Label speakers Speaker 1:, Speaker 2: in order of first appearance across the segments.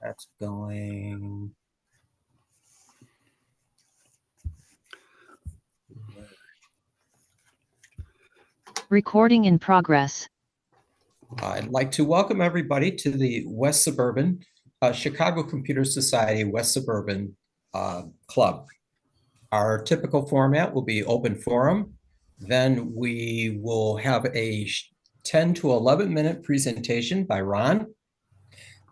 Speaker 1: That's going.
Speaker 2: Recording in progress.
Speaker 1: I'd like to welcome everybody to the West Suburban, Chicago Computer Society West Suburban Club. Our typical format will be open forum. Then we will have a 10 to 11 minute presentation by Ron.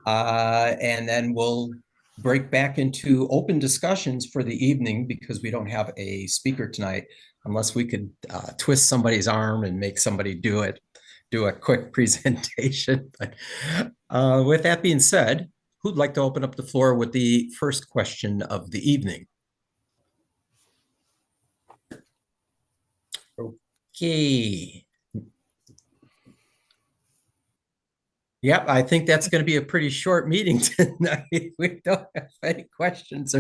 Speaker 1: And then we'll break back into open discussions for the evening because we don't have a speaker tonight, unless we could twist somebody's arm and make somebody do a quick presentation. But with that being said, who'd like to open up the floor with the first question of the evening? Okay. Yep, I think that's going to be a pretty short meeting tonight. We don't have any questions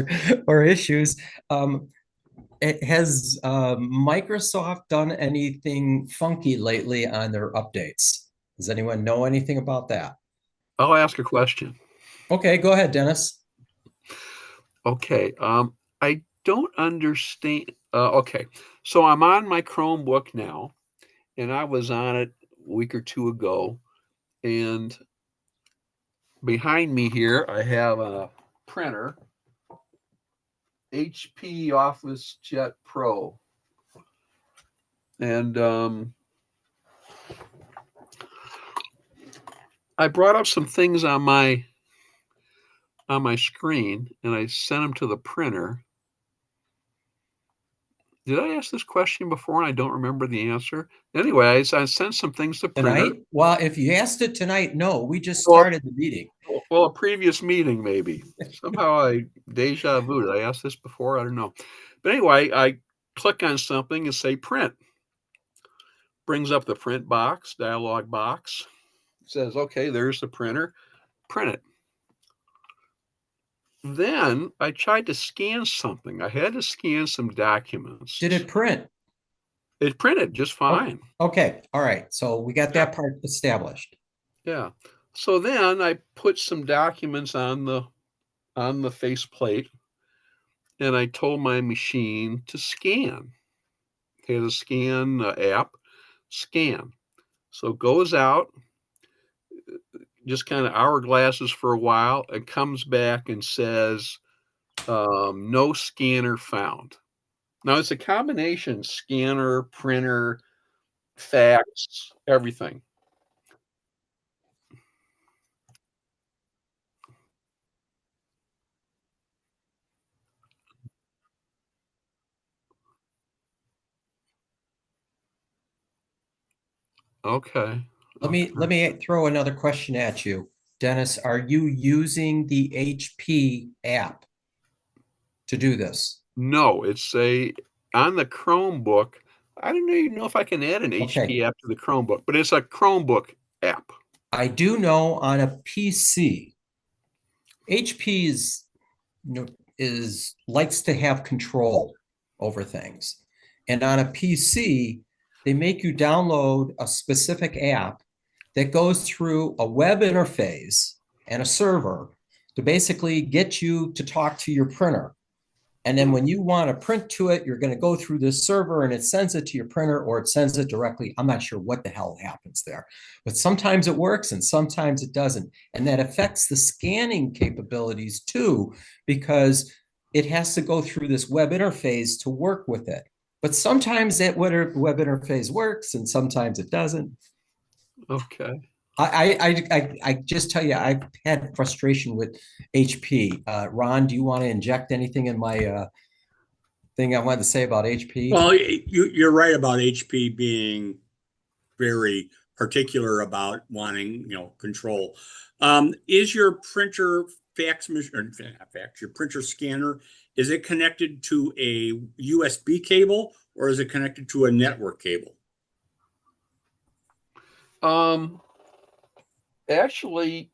Speaker 1: or issues. Has Microsoft done anything funky lately on their updates? Does anyone know anything about that?
Speaker 3: I'll ask a question.
Speaker 1: Okay, go ahead, Dennis.
Speaker 3: Okay, I don't understand. Okay, so I'm on my Chromebook now, and I was on it a week or two ago, and behind me here I have a printer, HP Office Jet Pro, and I brought up some things on my screen, and I sent them to the printer. Did I ask this question before and I don't remember the answer? Anyway, I sent some things to printer.
Speaker 1: Tonight? Well, if you asked it tonight, no, we just started the meeting.
Speaker 3: Well, a previous meeting, maybe. Somehow I deja vu. Did I ask this before? I don't know. But anyway, I click on something and say print. Brings up the print box, dialog box. Says, okay, there's the printer. Print it. Then I tried to scan something. I had to scan some documents.
Speaker 1: Did it print?
Speaker 3: It printed just fine.
Speaker 1: Okay. All right. So we got that part established.
Speaker 3: Yeah. So then I put some documents on the faceplate, and I told my machine to scan. It has a scan app, scan. So it goes out, just kind of hourglasses for a while, and comes back and says, no scanner found. Now it's a combination scanner, printer, fax, everything. Okay.
Speaker 1: Let me throw another question at you. Dennis, are you using the HP app to do this?
Speaker 3: No, it's on the Chromebook. I don't even know if I can add an HP app to the Chromebook, but it's a Chromebook app.
Speaker 1: I do know on a PC, HP likes to have control over things. And on a PC, they make you download a specific app that goes through a web interface and a server to basically get you to talk to your printer. And then when you want to print to it, you're going to go through this server and it sends it to your printer or it sends it directly. I'm not sure what the hell happens there, but sometimes it works and sometimes it doesn't. And that affects the scanning capabilities too, because it has to go through this web interface to work with it. But sometimes that web interface works and sometimes it doesn't.
Speaker 3: Okay.
Speaker 1: I just tell you, I've had frustration with HP. Ron, do you want to inject anything in my thing I wanted to say about HP?
Speaker 4: Well, you're right about HP being very particular about wanting, control. Is your printer your printer scanner, is it connected to a USB cable or is it connected to a network cable?
Speaker 3: Actually,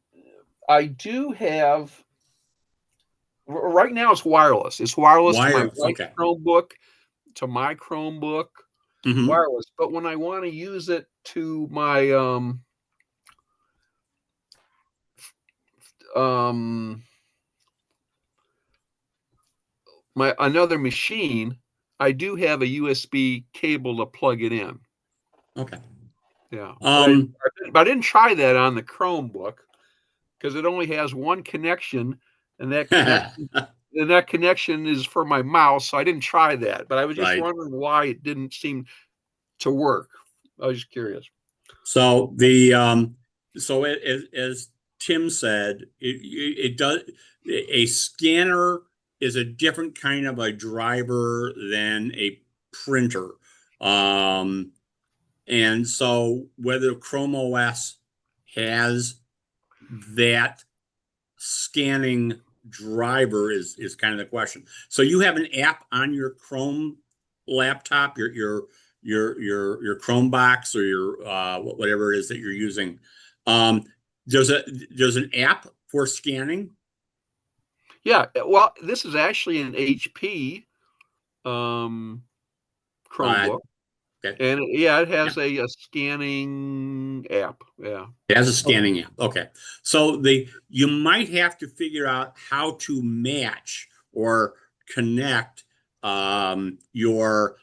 Speaker 3: I do have. Right now, it's wireless. It's wireless to my Chromebook, wireless. But when I want to use it to my my another machine, I do have a USB cable to plug it in.
Speaker 4: Okay.
Speaker 3: Yeah.
Speaker 4: Um,
Speaker 3: But I didn't try that on the Chromebook because it only has one connection, and that connection is for my mouse. So I didn't try that. But I was just
Speaker 4: Right.
Speaker 3: wondering why it didn't seem to work. I was just curious.
Speaker 4: So as Tim said, it does, a scanner is a different kind of a driver than a printer. And so whether Chrome OS has that scanning driver is kind of the question. So you have an app on your Chrome laptop, your Chromebox or your whatever it is that you're using. There's an app for scanning.
Speaker 3: Yeah. Well, this is actually an HP Chromebook.
Speaker 4: Okay.
Speaker 3: And it has a scanning app. Yeah.
Speaker 4: It has a scanning app. Okay. So you might have to figure out how to match or connect your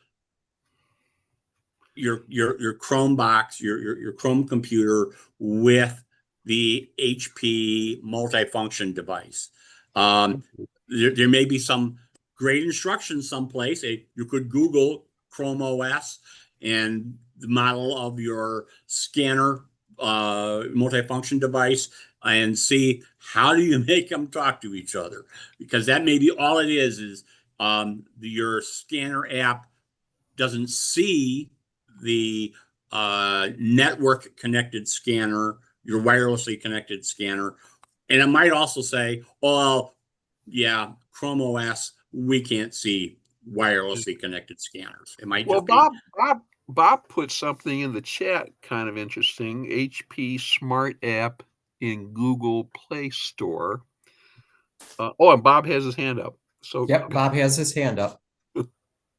Speaker 4: Chromebox, your Chrome computer with the HP multifunction device. There may be some great instructions someplace. You could Google Chrome OS and the model of your scanner multifunction device and see how do you make them talk to each other, because that may be all it is your scanner app doesn't see the network connected scanner, your wirelessly connected scanner. And it might also say, oh, yeah, Chrome OS, we can't see wirelessly connected scanners. It might
Speaker 3: Well,
Speaker 4: just be.
Speaker 3: Bob put something in the chat kind of interesting. HP Smart App in Google Play Store. And Bob has his hand up. So
Speaker 1: Yep, Bob has his hand up. Go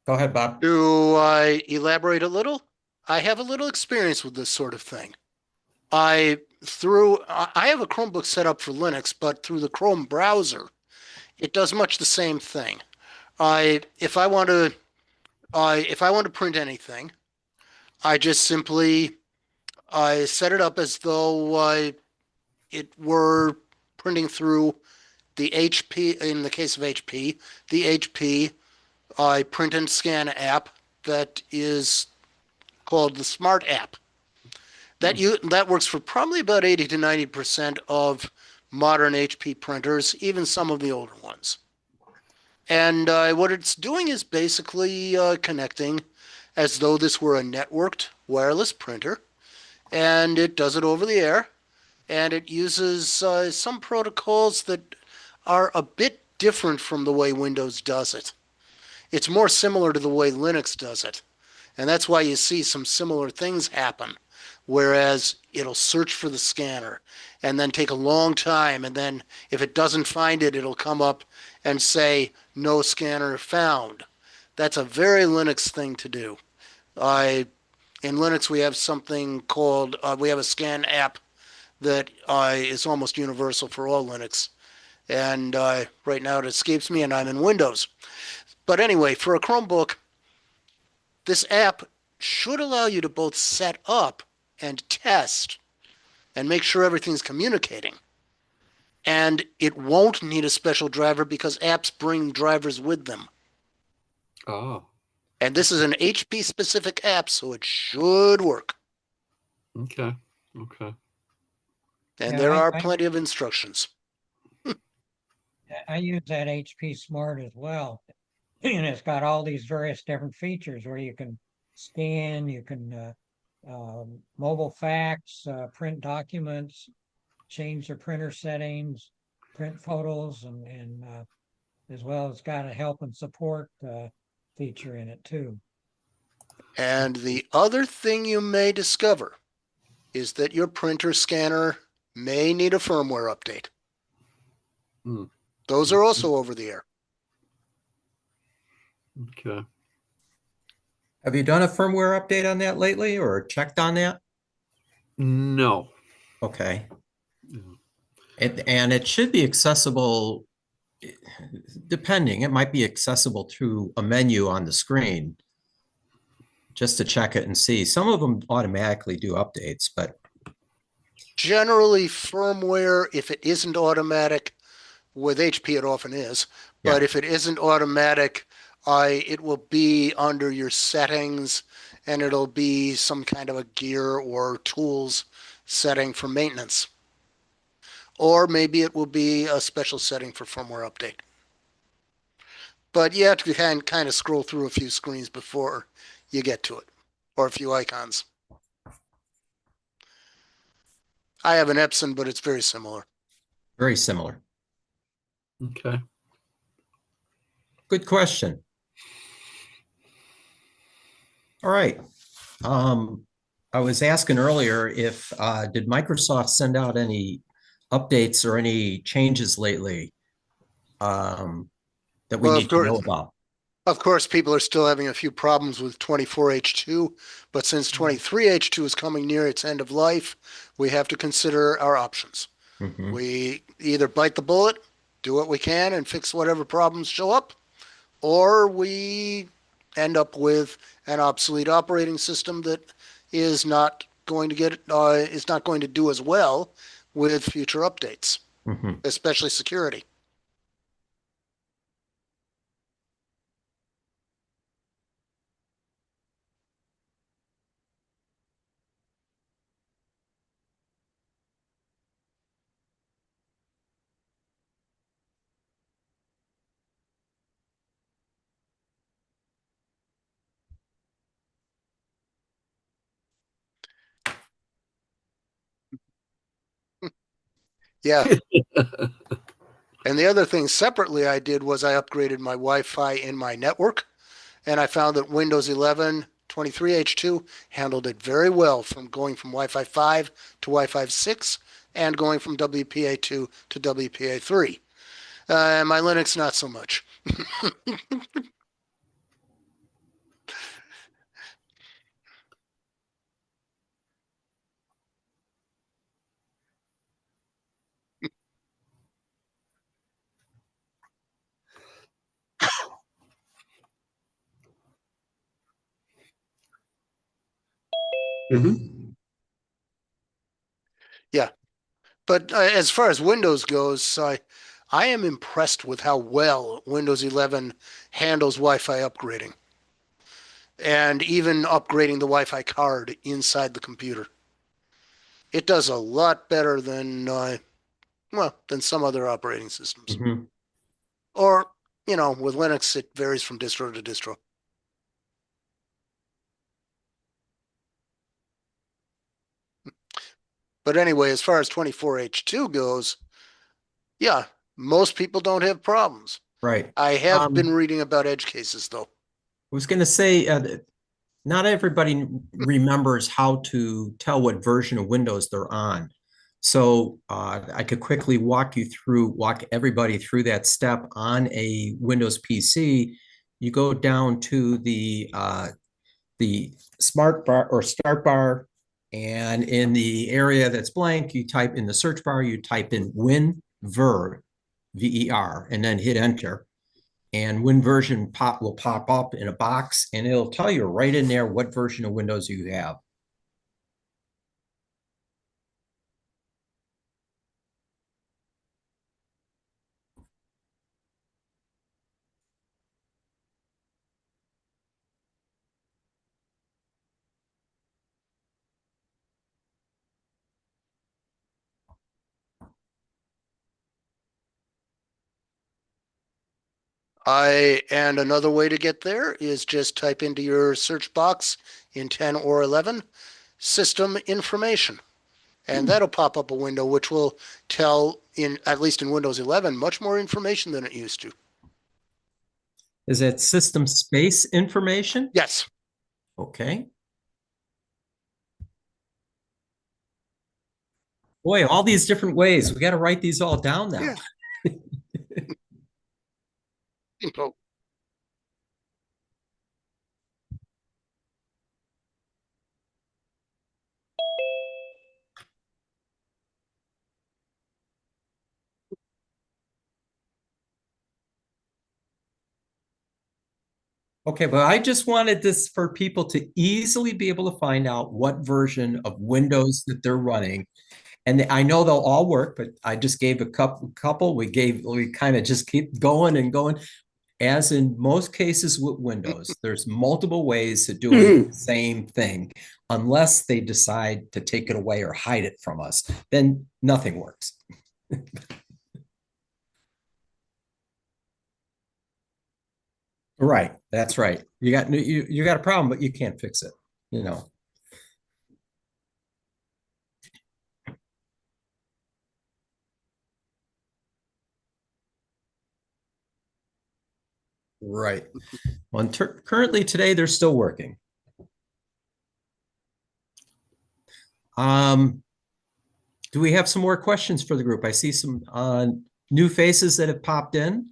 Speaker 1: ahead, Bob.
Speaker 5: Do I elaborate a little? I have a little experience with this sort of thing. I have a Chromebook set up for Linux, but through the Chrome browser, it does much the same thing. If I want to print anything, I just simply set it up as though it were printing through the HP. In the case of HP, the HP print and scan app that is called the Smart App. That works for probably about 80 to 90% of modern HP printers, even some of the older ones. And what it's doing is basically connecting as though this were a networked wireless printer, and it does it over the air, and it uses some protocols that are a bit different from the way Windows does it. It's more similar to the way Linux does it, and that's why you see some similar things happen. Whereas it'll search for the scanner and then take a long time. And then if it doesn't find it, it'll come up and say, no scanner found. That's a very Linux thing to do. In Linux, we have something called, we have a scan app that is almost universal for all Linux. And right now it escapes me and I'm in Windows. But anyway, for a Chromebook, this app should allow you to both set up and test and make sure everything's communicating. And it won't need a special driver because apps bring drivers with them.
Speaker 3: Oh,
Speaker 5: And this is an HP specific app, so it should work.
Speaker 3: okay.
Speaker 5: And
Speaker 6: Yeah,
Speaker 5: there are plenty of instructions.
Speaker 6: I use that HP Smart as well. And it's got all these various different features where you can scan, you can mobile fax, print documents, change the printer settings, print photos, and as well as got a help and support feature in it too.
Speaker 5: And the other thing you may discover is that your printer scanner may need a firmware update.
Speaker 3: Hmm.
Speaker 5: Those are also over the air.
Speaker 3: Okay.
Speaker 1: Have you done a firmware update on that lately or checked on that?
Speaker 3: No.
Speaker 1: Okay. And it should be accessible, depending, it might be accessible through a menu on the screen just to check it and see. Some of them automatically do updates, but
Speaker 5: Generally, firmware, if it isn't automatic, with HP it often is, but
Speaker 1: Yeah.
Speaker 5: if it isn't automatic, it will be under your settings, and it'll be some kind of a gear or tools setting for maintenance. Or maybe it will be a special setting for firmware update. But you have to kind of scroll through a few screens before you get to it, or a few icons. I have an Epson, but it's very similar.
Speaker 1: very similar.
Speaker 3: Okay.
Speaker 1: Good question. All right. I was asking earlier if did Microsoft send out any updates or any changes lately that we
Speaker 5: Well,
Speaker 1: need to know about?
Speaker 5: of course, people are still having a few problems with 24H2, but since 23H2 is coming near its end of life, we have to consider our options.
Speaker 1: Mhm.
Speaker 5: We either bite the bullet, do what we can, and fix whatever problems show up, or we end up with an obsolete operating system that is not going to do as well with future updates,
Speaker 1: Mhm.
Speaker 5: especially security. Yeah. And the other thing separately I did was I upgraded my Wi-Fi in my network, and I found that Windows 11 23H2 handled it very well, from going from Wi-Fi 5 to Wi-Fi 6 and going from WPA2 to WPA3. My Linux, not so much.
Speaker 4: Mhm.
Speaker 5: Yeah. But as far as Windows goes, I am impressed with how well Windows 11 handles Wi-Fi upgrading, and even upgrading the Wi-Fi card inside the computer. It does a lot better than some other operating systems.
Speaker 1: Mhm.
Speaker 5: Or, with Linux, it varies from distro to distro. But anyway, as far as 24H2 goes, yeah, most people don't have problems.
Speaker 1: Right.
Speaker 5: I have been
Speaker 1: I
Speaker 5: reading about edge cases, though.
Speaker 1: was going to say not everybody remembers how to tell what version of Windows they're on. So I could quickly walk everybody through that step on a Windows PC. You go down to the smart bar or start bar, and in the area that's blank, you type in the search bar, you type in Winver, VER, and then hit enter. And Win will pop up in a box, and it'll tell you right in there what version of Windows you have.
Speaker 5: And another way to get there is just type into your search box in 10 or 11, system information. And that'll pop up a window which will tell, at least in Windows 11, much more information than it used to.
Speaker 1: Is that system space information?
Speaker 5: Yes.
Speaker 1: Okay. Boy, all these different ways. We got to write these all down now.
Speaker 5: Yeah. Oh,
Speaker 1: Okay, but I just wanted this for people to easily be able to find out what version of Windows that they're running. And I know they'll all work, but I just gave a couple. We kind of just keep going and going. As in most cases with Windows, there's multiple ways of doing the same thing. Unless they decide to take it away or hide it from us, then nothing works. Right, that's right. You got a problem, but you can't fix it, you know. Right. Well, currently today they're still working. Do we have some more questions for the group? I see some new faces that have popped in.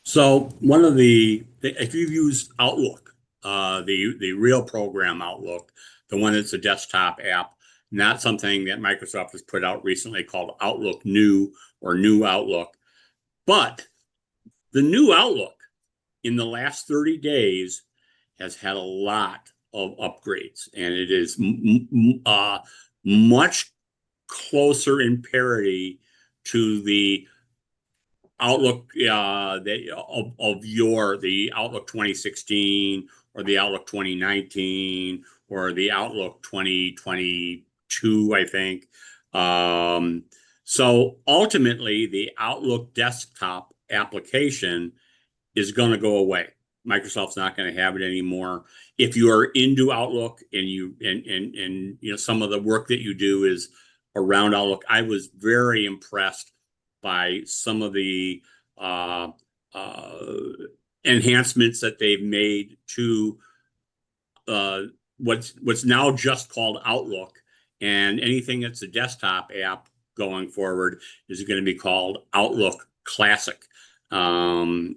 Speaker 4: So one of if you've used Outlook, the real program Outlook, the one that's a desktop app, not something that Microsoft has put out recently called Outlook New or New Outlook, but the new Outlook in the last 30 days has had a lot of upgrades, and it is much closer in parity to the Outlook the Outlook 2016 or the Outlook 2019 or the Outlook 2022, I think. So ultimately, the Outlook desktop application is going to go away. Microsoft's not going to have it anymore. If you are into Outlook and you know some of the work that you do is around Outlook, I was very impressed by some of the enhancements that they've made to what's now just called Outlook, and anything that's a desktop app going forward is going to be called Outlook Classic. I'm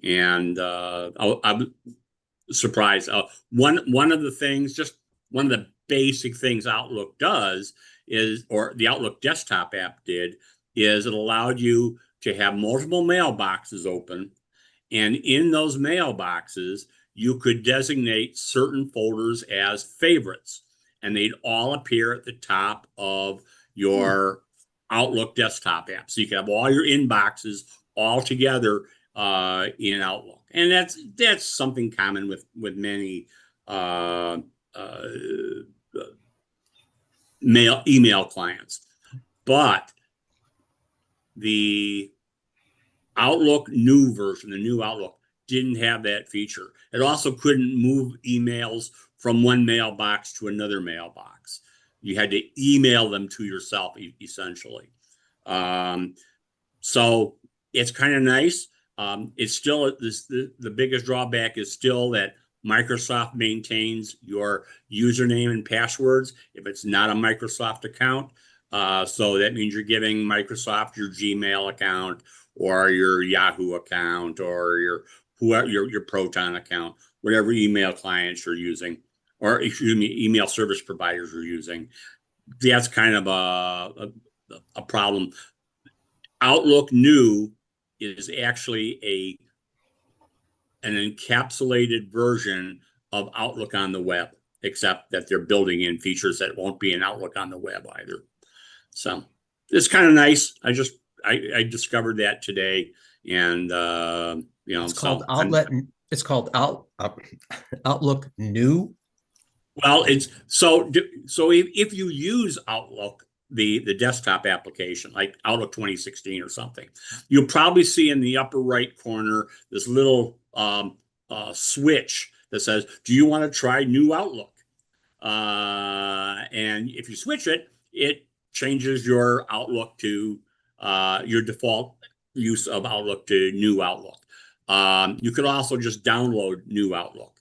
Speaker 4: surprised. One of the things, just one of the basic things Outlook does is, or the Outlook desktop app did, is it allowed you to have multiple mailboxes open. And in those mailboxes, you could designate certain folders as favorites, and they'd all appear at the top of your Outlook desktop app. So you could have all your inboxes all together in Outlook, and that's something common with many email clients. But the Outlook new version, the new Outlook, didn't have that feature. It also couldn't move emails from one mailbox to another mailbox. You had to email them to yourself, essentially. So it's kind of nice. It's still the biggest drawback is still that Microsoft maintains your username and passwords if it's not a Microsoft account. So that means you're giving Microsoft your Gmail account or your Yahoo account or your Proton account, whatever email clients you're using, or excuse me, email service providers you're using. That's kind of a problem. Outlook New is actually an encapsulated version of Outlook on the web, except that they're building in features that won't be in Outlook on the web either. So it's kind of nice. I discovered that today, and
Speaker 1: It's called Outlet. It's called Outlook New.
Speaker 4: Well, it's so if you use Outlook, the desktop application like Outlook 2016 or something, you'll probably see in the upper right corner this little switch that says, "Do you want to try New Outlook?" And if you switch it, it changes your Outlook to your default use of Outlook to New Outlook. You could also just download New Outlook.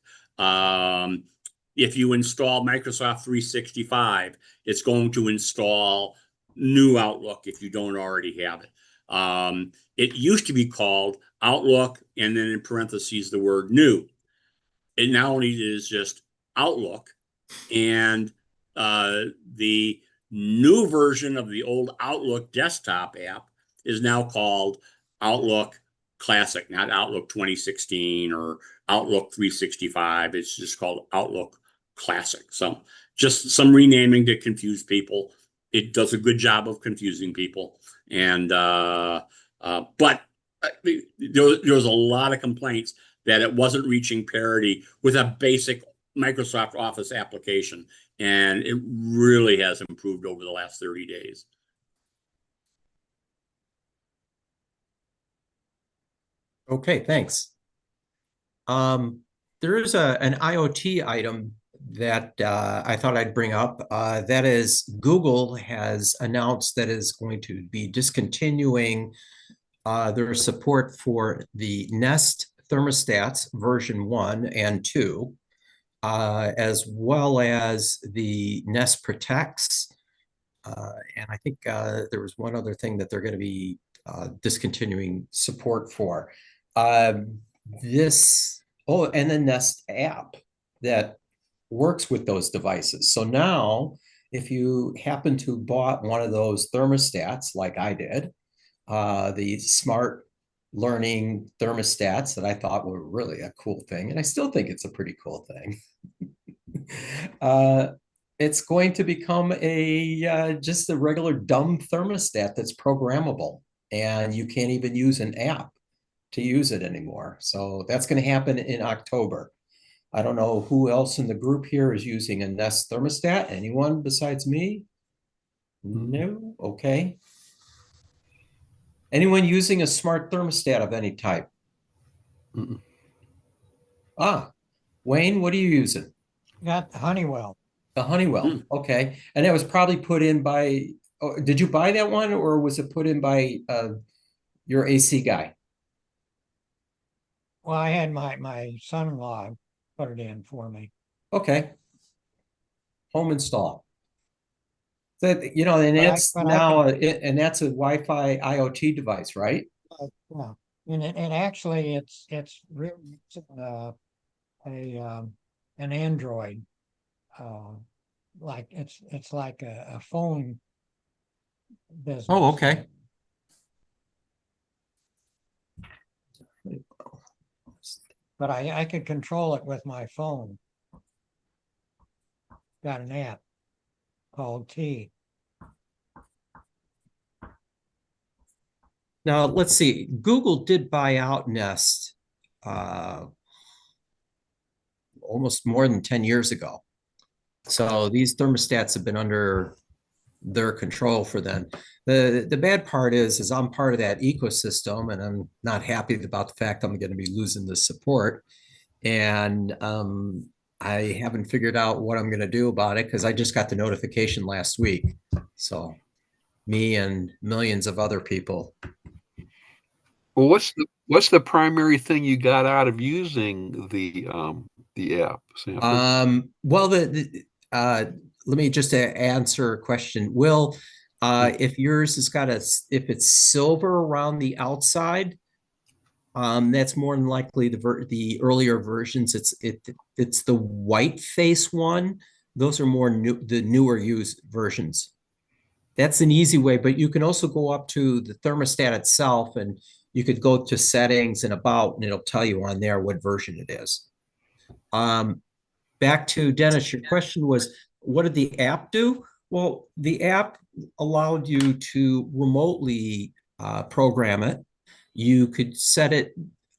Speaker 4: If you install Microsoft 365, it's going to install New Outlook if you don't already have it. It used to be called Outlook, and then in parentheses, the word new. It now only is just Outlook, and the new version of the old Outlook desktop app is now called Outlook Classic, not Outlook 2016 or Outlook 365. It's just called Outlook Classic. So just some renaming to confuse people. It does a good job of confusing people. And but there was a lot of complaints that it wasn't reaching parity with a basic Microsoft Office application. And it really has improved over the last 30 days.
Speaker 1: Okay, thanks. There is an IoT item that I thought I'd bring up. That is, Google has announced that is going to be discontinuing their support for the Nest thermostats version 1 and 2, as well as the Nest Protects. And I think there was one other thing that they're going to be discontinuing support for. And the Nest app that works with those devices. So now, if you happen to bought one of those thermostats, like I did, the smart learning thermostats that I thought were really a cool thing, and I still think it's a pretty cool thing. It's going to become just a regular dumb thermostat that's programmable, and you can't even use an app to use it anymore. So that's going to happen in October. I don't know who else in the group here is using a Nest thermostat. Anyone besides me? No? Okay. Anyone using a smart thermostat of any type?
Speaker 3: Mm-mm.
Speaker 1: Wayne, what are you using?
Speaker 6: Got the Honeywell.
Speaker 1: The Honeywell. Okay. And that was probably put in by, oh, did you buy that one, or was it put in by your AC guy?
Speaker 6: Well, I had my son-in-law put it in for me.
Speaker 1: Okay. Home install. That, and that's
Speaker 6: but I
Speaker 1: now, and that's a Wi-Fi IoT device, right?
Speaker 6: Yeah, and actually it's really an Android. Like it's like a phone business.
Speaker 1: Oh, okay.
Speaker 6: But I could control it with my phone. Got an app called T.
Speaker 1: Now, let's see. Google did buy out Nest almost more than 10 years ago. So these thermostats have been under their control for them. The bad part is I'm part of that ecosystem, and I'm not happy about the fact I'm going to be losing the support. And I haven't figured out what I'm going to do about it, because I just got the notification last week. So me and millions of other people.
Speaker 3: Well, what's the primary thing you got out of using the app, Sanford?
Speaker 1: Well, let me just answer a question. Will, if yours has got if it's silver around the outside, that's more than likely the earlier versions. It's the white face one. Those are the newer used versions. That's an easy way, but you can also go up to the thermostat itself, and you could go to settings and about, and it'll tell you on there what version it is. Back to Dennis, your question was, what did the app do? Well, the app allowed you to remotely program it. You could set it,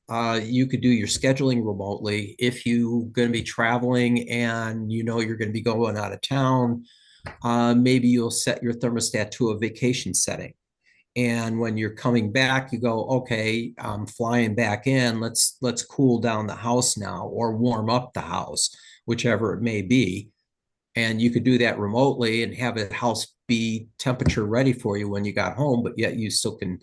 Speaker 1: you could do your scheduling remotely. If you're going to be traveling and you're going to be going out of town, maybe you'll set your thermostat to a vacation setting. And when you're coming back, you go, okay, I'm flying back in. Let's cool down the house now, or warm up the house, whichever it may be. And you could do that remotely and have the house be temperature ready for you when you got home, but yet you still can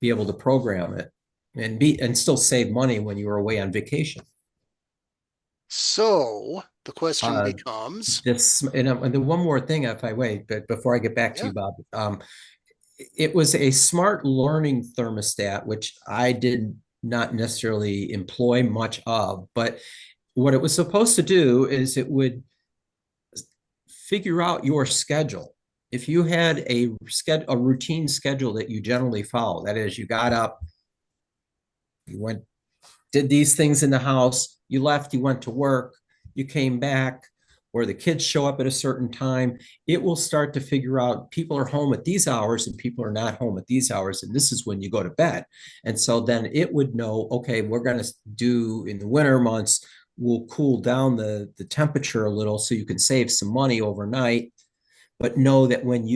Speaker 1: be able to program it and still save money when you were away on vacation.
Speaker 5: So the question becomes,
Speaker 1: and then one more thing, if I wait, but before I get back to you, Bob, it was a smart learning thermostat, which I did not necessarily employ much of, but what it was supposed to do is it would figure out your schedule. If you had a routine schedule that you generally follow, that is, you got up, You went, did these things in the house, you left, you went to work, you came back, or the kids show up at a certain time, it will start to figure out people are home at these hours and people are not home at these hours, and this is when you go to bed. And so then it would know, okay, we're going to do in the winter months, we'll cool down the temperature a little so you can save some money overnight. But know that when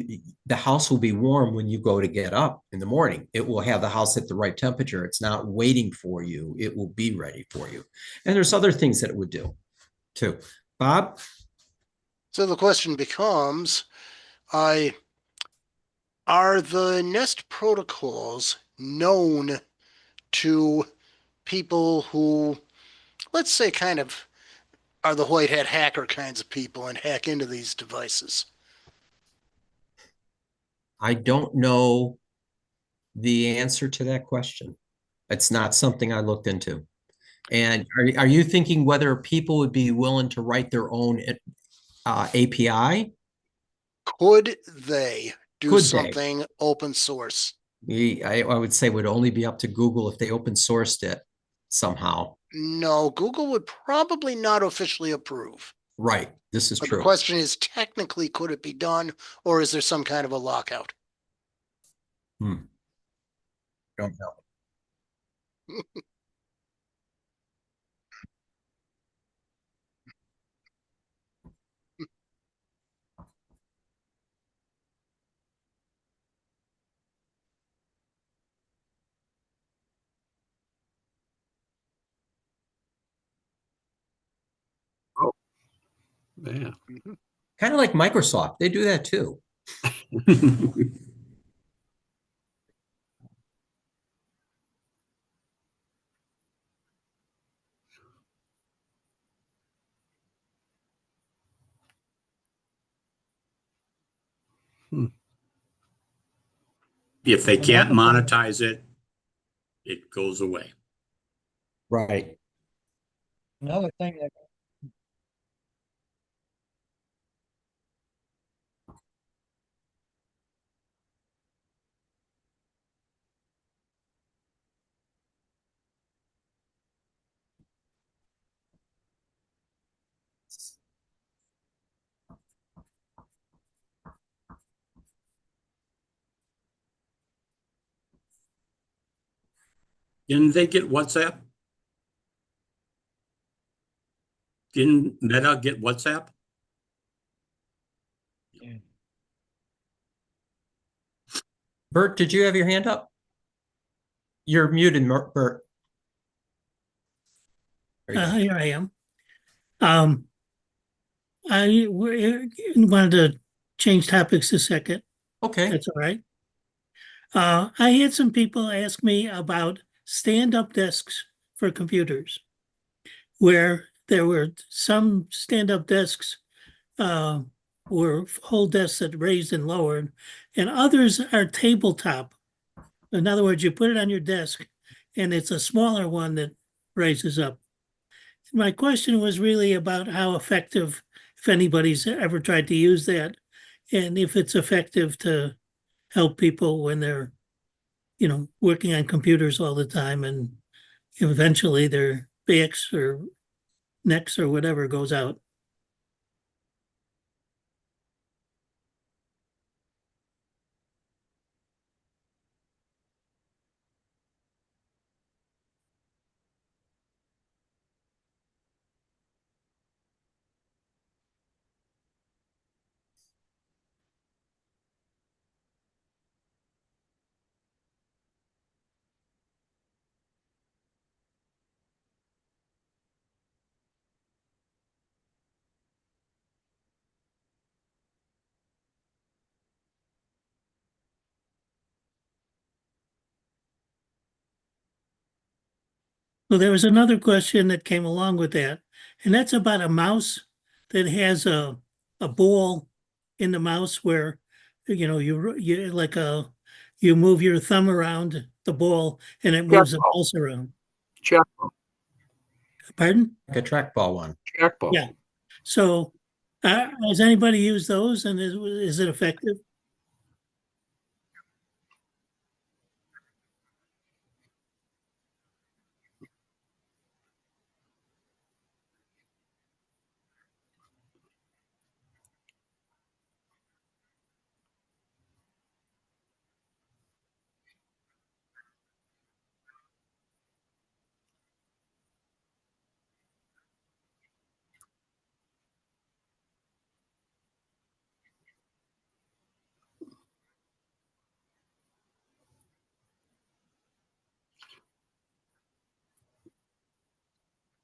Speaker 1: the house will be warm when you go to get up in the morning. It will have the house at the right temperature. It's not waiting for you. It will be ready for you. And there's other things that it would do too. Bob?
Speaker 5: So the question becomes, are the Nest protocols known to people who, let's say, kind of are the white hat hacker kinds of people and hack into these devices?
Speaker 1: I don't know the answer to that question. It's not something I looked into. And are you thinking whether people would be willing to write their own API?
Speaker 5: Could they do
Speaker 1: Could they?
Speaker 5: something open source?
Speaker 1: I would say would only be up to Google if they open sourced it somehow.
Speaker 5: No, Google would probably not officially approve.
Speaker 1: Right. This is
Speaker 5: But
Speaker 1: true.
Speaker 5: the question is, technically, could it be done, or is there some kind of a lockout?
Speaker 1: Don't know.
Speaker 3: Yeah.
Speaker 1: Kind of like Microsoft. They do that too.
Speaker 4: If they can't monetize it, it goes away.
Speaker 1: Right.
Speaker 6: Another thing that
Speaker 4: Didn't they get WhatsApp? Didn't Meta get WhatsApp?
Speaker 1: Bert, did you have your hand up? You're muted, Bert. There you go.
Speaker 7: Here I am. I wanted to change topics a second.
Speaker 1: Okay.
Speaker 7: That's all right. I had some people ask me about stand-up desks for computers, where there were some stand-up desks were whole desks that raised and lowered, and others are tabletop. In other words, you put it on your desk, and it's a smaller one that raises up. My question was really about how effective, if anybody's ever tried to use that, and if it's effective to help people when they're, working on computers all the time, and eventually their backs or necks or whatever goes out. Well, there was another question that came along with that, and that's about a mouse that has a ball in the mouse where, you move your thumb around the ball and it moves the
Speaker 3: Trackball.
Speaker 7: mouse around.
Speaker 3: Trackball.
Speaker 7: Pardon?
Speaker 1: Like a trackball one.
Speaker 3: Trackball.
Speaker 7: Yeah. So, has anybody used those, and is it effective?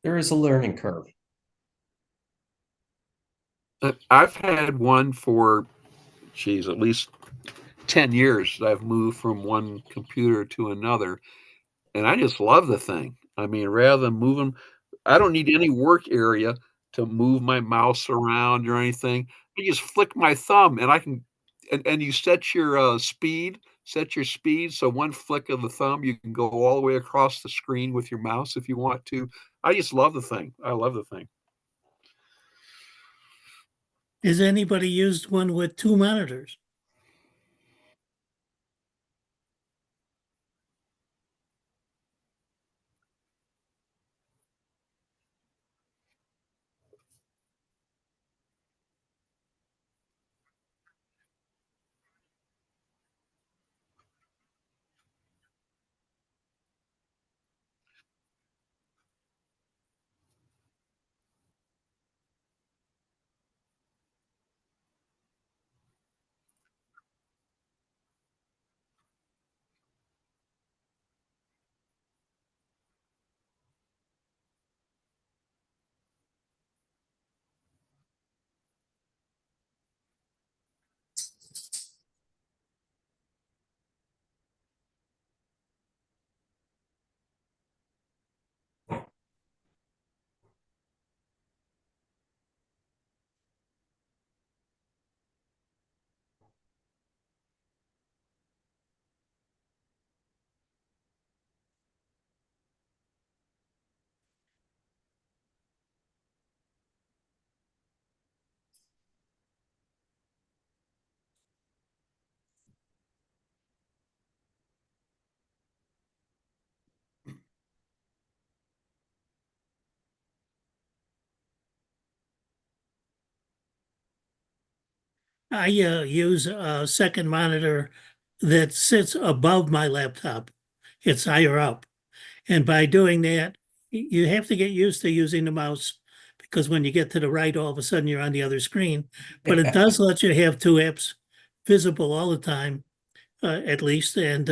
Speaker 1: There is a learning curve.
Speaker 3: I've had one for, geez, at least 10 years. I've moved from one computer to another, and I just love the thing. I mean, rather than moving, I don't need any work area to move my mouse around or anything. I just flick my thumb and I can, and you set your set your speed. So one flick of the thumb, you can go all the way across the screen with your mouse if you want to. I just love the thing. I love the thing.
Speaker 7: Has anybody used one with two monitors? I use a second monitor that sits above my laptop. It's higher up. And by doing that, you have to get used to using the mouse because when you get to the right, all of a sudden you're on the other screen. But it does let you have two apps visible all the time, at least. And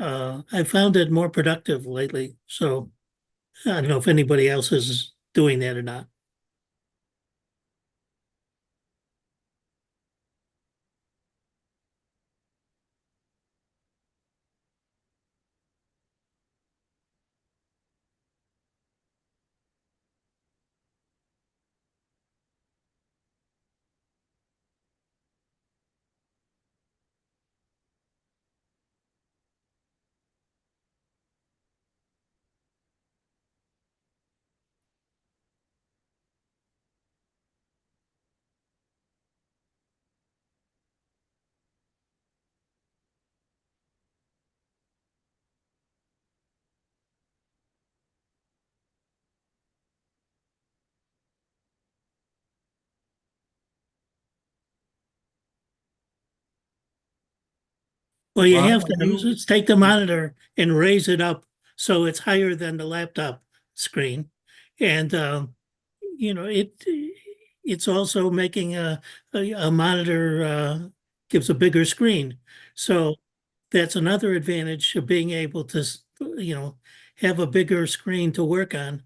Speaker 7: I found it more productive lately. So I don't know if anybody else is doing that or not. Well, you
Speaker 1: Ron,
Speaker 7: have
Speaker 1: are
Speaker 7: to
Speaker 1: you-
Speaker 7: just take the monitor and raise it up so it's higher than the laptop screen. And it's also making a monitor gives a bigger screen. So that's another advantage of being able to have a bigger screen to work on.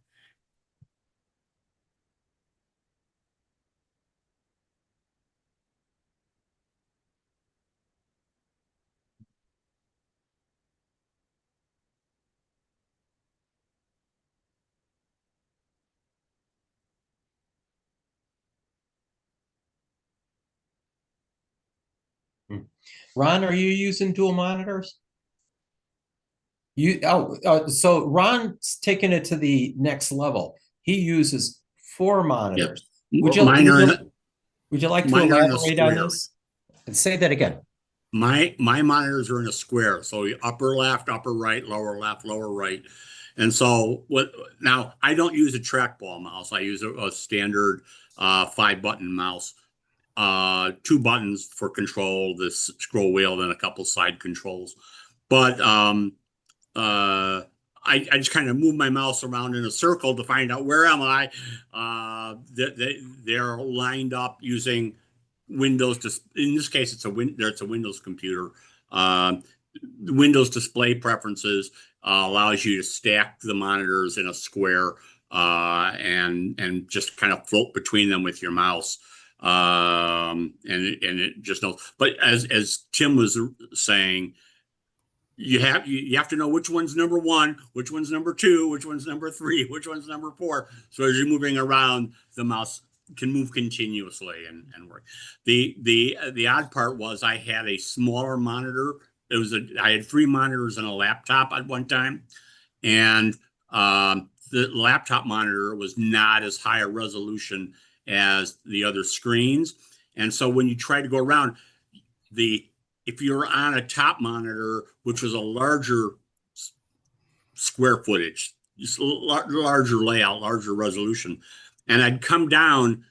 Speaker 1: Ron, are you using dual monitors? So Ron's taking it to the next level. He uses four monitors. Would you,
Speaker 4: Mine
Speaker 1: would
Speaker 4: are in
Speaker 1: you, would you like to
Speaker 4: mine are in a
Speaker 1: elaborate on
Speaker 4: square.
Speaker 1: this? And say that again.
Speaker 4: My monitors are in a square, so upper left, upper right, lower left, lower right. And so what now I don't use a trackball mouse. I use a standard 5-button mouse. Two buttons for control, this scroll wheel, then a couple side controls. But I just kind of move my mouse around in a circle to find out where am I. They're lined up using Windows. In this case, it's a Windows computer. Windows display preferences allows you to stack the monitors in a square and just kind of float between them with your mouse. And it just knows. But as Tim was saying, you have to know which one's number one, which one's number two, which one's number three, which one's number four. So as you're moving around, the mouse can move continuously and work. The odd part was I had a smaller monitor. I had 3 monitors and a laptop at one time, and the laptop monitor was not as high a resolution as the other screens. And so when you try to go around, if you're on a top monitor, which was a larger square footage, just larger layout, larger resolution, and I'd come down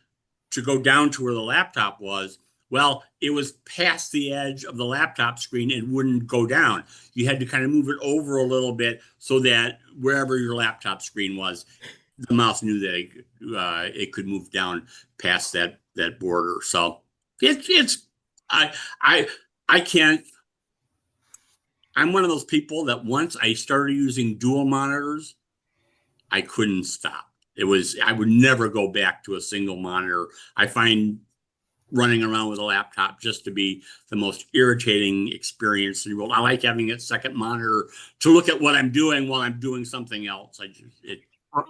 Speaker 4: to go down to where the laptop was, well, it was past the edge of the laptop screen and wouldn't go down. You had to kind of move it over a little bit so that wherever your laptop screen was, the mouse knew that it could move down past that border. So I can't. I'm one of those people that once I started using dual monitors, I couldn't stop. I would never go back to a single monitor. I find running around with a laptop just to be the most irritating experience in the world. I like having a second monitor to look at what I'm doing while I'm doing something else.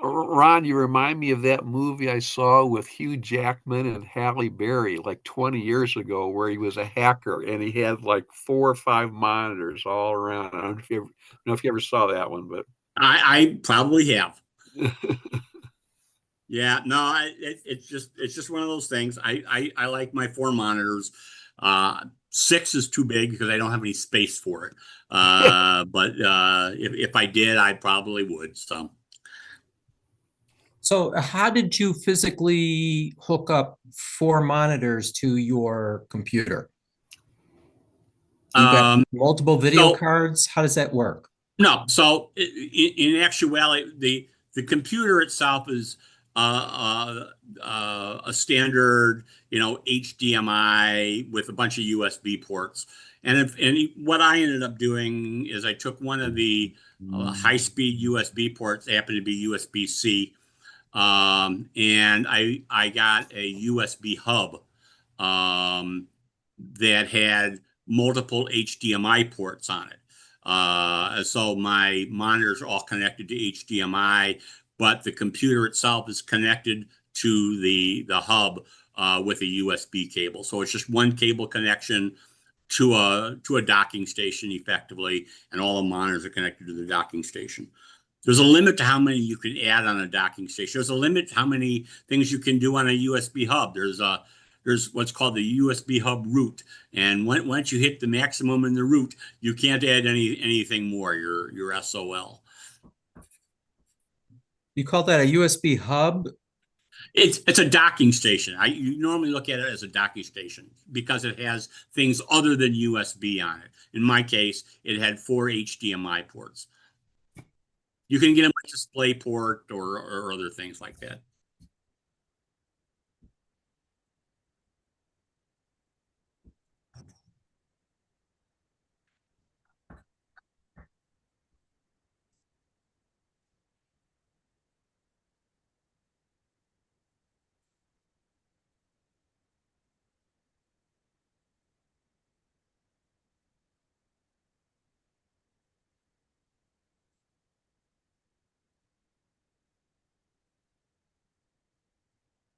Speaker 3: Ron, you remind me of that movie I saw with Hugh Jackman and Halle Berry like 20 years ago, where he was a hacker and he had like 4 or 5 monitors all around. I don't know if you ever saw that one, but
Speaker 4: I probably have. Yeah, no, it's just one of those things. I like my 4 monitors. 6 is too big because I don't have any space for it. But if I did, I probably would.
Speaker 1: So how did you physically hook up 4 monitors to your computer? You got multiple video cards? How does that work?
Speaker 4: No, so in actuality, the computer itself is a standard, HDMI with a bunch of USB ports. And what I ended up doing is I took one of the high-speed USB ports, they happen to be USB-C, and I got a USB hub that had multiple HDMI ports on it. So my monitors are all connected to HDMI, but the computer itself is connected to the hub with a USB cable. So it's just one cable connection to a docking station effectively, and all the monitors are connected to the docking station. There's a limit to how many you can add on a docking station. There's a limit to how many things you can do on a USB hub. There's what's called the USB hub root. And once you hit the maximum in the root, you can't add anything more. You're SOL.
Speaker 1: You call that a USB hub?
Speaker 4: It's a docking station. You normally look at it as a docking station because it has things other than USB on it. In my case, it had 4 HDMI ports. You can get them with DisplayPort or other things like that.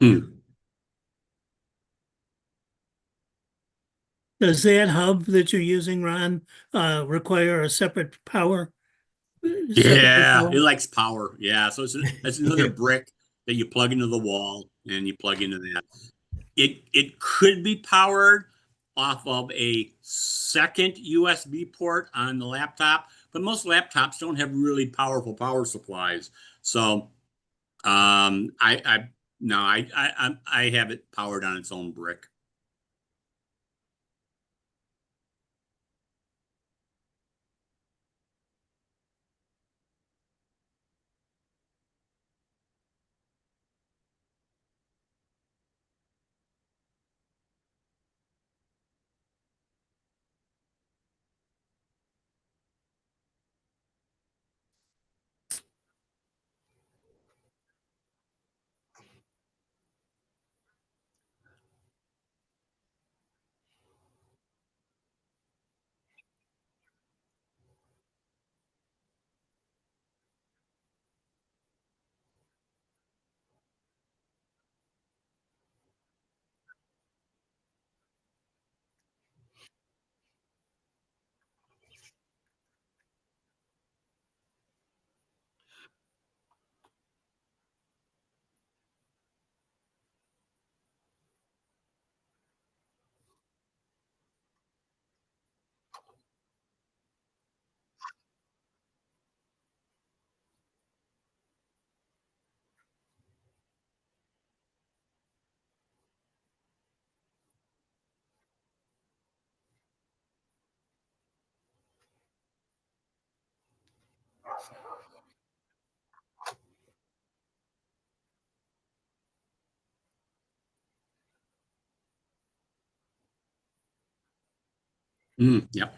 Speaker 4: Hmm.
Speaker 7: Does that hub that you're using, Ron, require a separate power?
Speaker 4: Yeah, it likes power. Yeah, so it's another brick that you plug into the wall and you plug into that. It could be powered off of a second USB port on the laptop, but most laptops don't have really powerful power supplies. So I no, I have it powered on its own brick. Yep.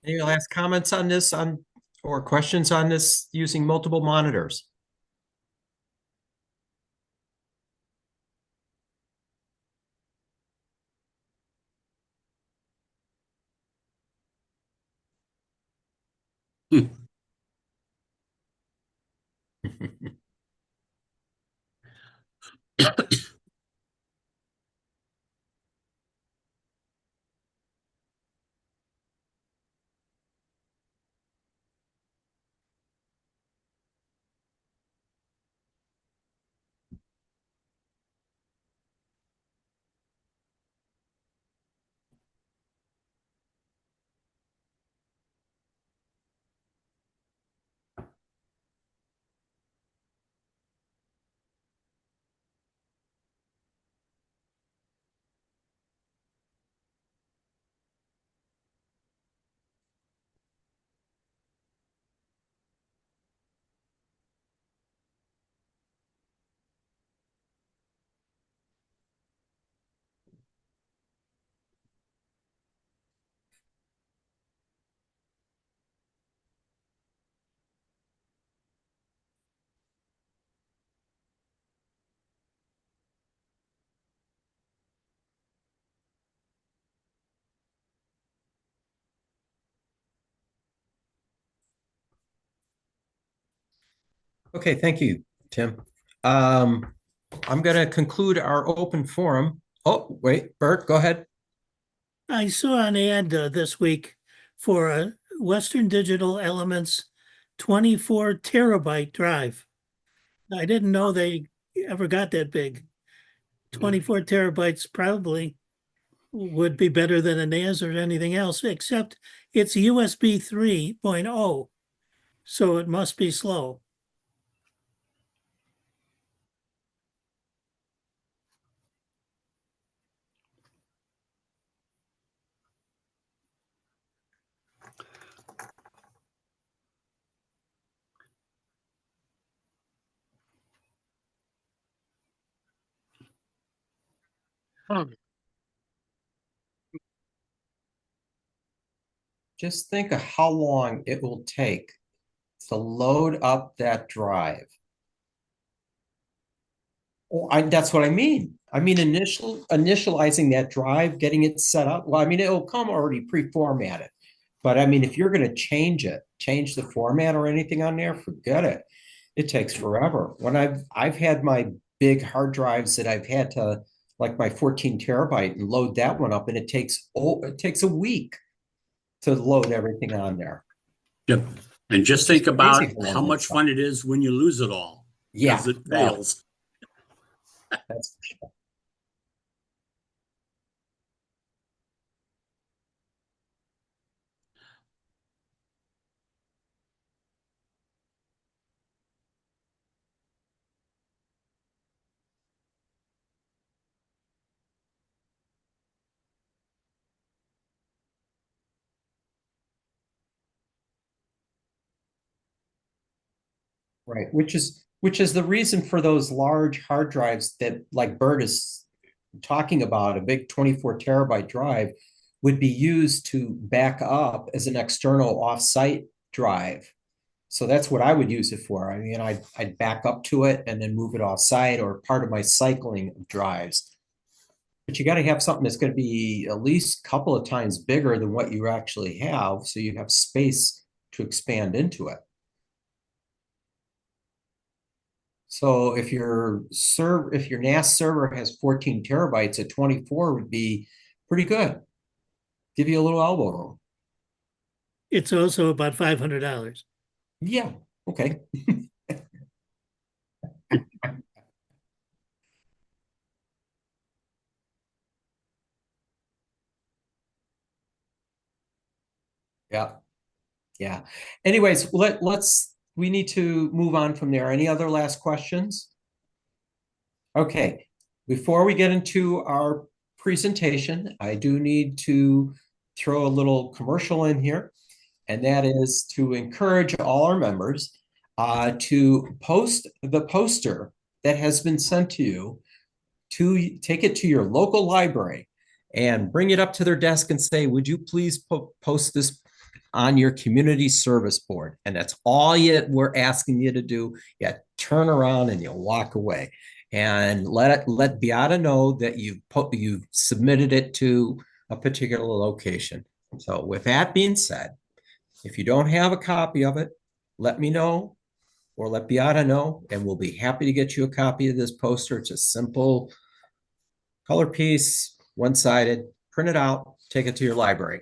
Speaker 1: Any last comments on this or questions on this using multiple monitors?
Speaker 4: Hmm.
Speaker 1: Okay, thank you, Tim. I'm going to conclude our open forum. Oh, wait, Bert, go ahead.
Speaker 7: I saw an ad this week for a Western Digital Elements 24 terabyte drive. I didn't know they ever got that big. 24 terabytes probably would be better than a NAS or anything else, except it's USB 3.0, so it must be slow.
Speaker 1: Just think of how long it will take to load up that drive. Oh, that's what I mean. I mean, initializing that drive, getting it set up. Well, I mean, it'll come already pre-formatted. But I mean, if you're going to change it, change the format or anything on there, forget it. It takes forever. When I've had my big hard drives that I've had to, like my 14 terabyte, and load that one up, and it takes a week to load everything on there.
Speaker 4: Yep. And just think
Speaker 1: It's
Speaker 4: about
Speaker 1: crazy how long
Speaker 4: how
Speaker 1: that
Speaker 4: much fun it is when you lose it all.
Speaker 1: Yeah,
Speaker 4: Because it
Speaker 1: well,
Speaker 4: fails.
Speaker 1: that's for sure. Right, which is the reason for those large hard drives that, like Bert is talking about, a big 24 terabyte drive would be used to back up as an external offsite drive. So that's what I would use it for. I mean, I'd back up to it and then move it offsite, or part of my cycling of drives. But you got to have something that's going to be at least a couple of times bigger than what you actually have, so you have space to expand into it. So if your NAS server has 14 terabytes, a 24 would be pretty good. Give you a little elbow room.
Speaker 7: It's also about $500.
Speaker 1: Yeah, okay. Yeah. Yeah. Anyways, let's we need to move on from there. Any other last questions? Okay, before we get into our presentation, I do need to throw a little commercial in here, and that is to encourage all our members to post the poster that has been sent to you, to take it to your local library and bring it up to their desk and say, would you please post this on your community service board? And that's all we're asking you to do. You turn around and you walk away and let Beata know that you've submitted it to a particular location. So with that being said, if you don't have a copy of it, let me know or let Beata know, and we'll be happy to get you a copy of this poster. It's a simple color piece, one-sided, print it out, take it to your library.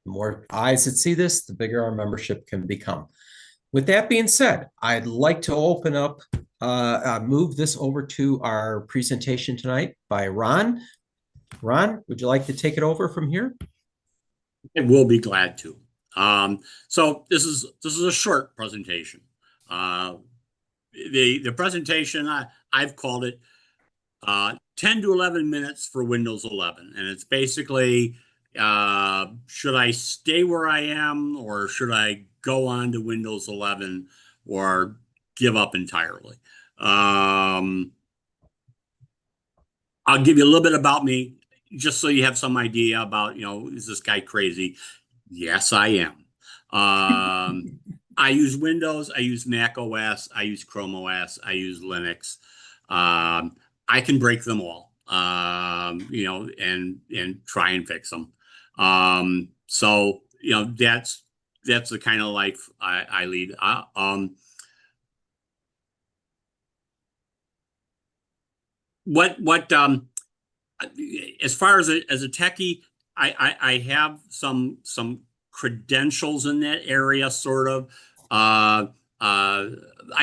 Speaker 1: The more eyes that see this, the bigger our membership can become. With that being said, I'd like to open up, move this over to our presentation tonight by Ron. Ron, would you like to take it over from here?
Speaker 4: I will be glad to. So this is a short presentation. The presentation, I've called it 10 to 11 minutes for Windows 11. And it's basically, should I stay where I am, or should I go on to Windows 11 or give up entirely? I'll give you a little bit about me, just so you have some idea about, is this guy crazy? Yes, I am. I use Windows, I use Mac OS, I use Chrome OS, I use Linux. I can break them all, and try and fix them. So, that's the kind of life I lead. As far as a techie, I have some credentials in that area, sort of. I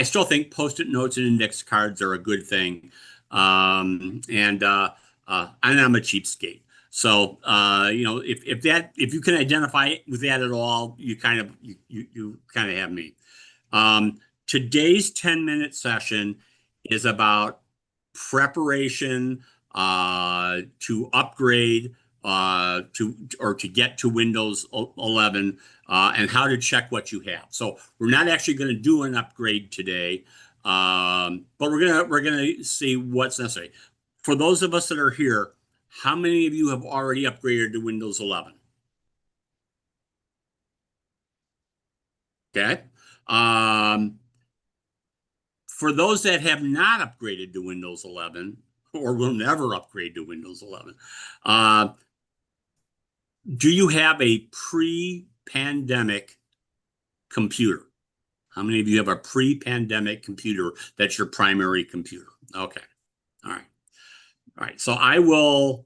Speaker 4: still think Post-it notes and index cards are a good thing. And I'm a cheapskate. So, if you can identify with that at all, you kind of have me. Today's 10-minute session is about preparation to upgrade to get to Windows 11 and how to check what you have. So we're not actually going to do an upgrade today, but we're gonna see what's necessary. For those of us that are here, how many of you have already upgraded to Windows 11? Okay. For those that have not upgraded to Windows 11 or will never upgrade to Windows 11, do you have a pre-pandemic computer? How many of you have a pre-pandemic computer that's your primary computer? Okay. All right. All right. So I will,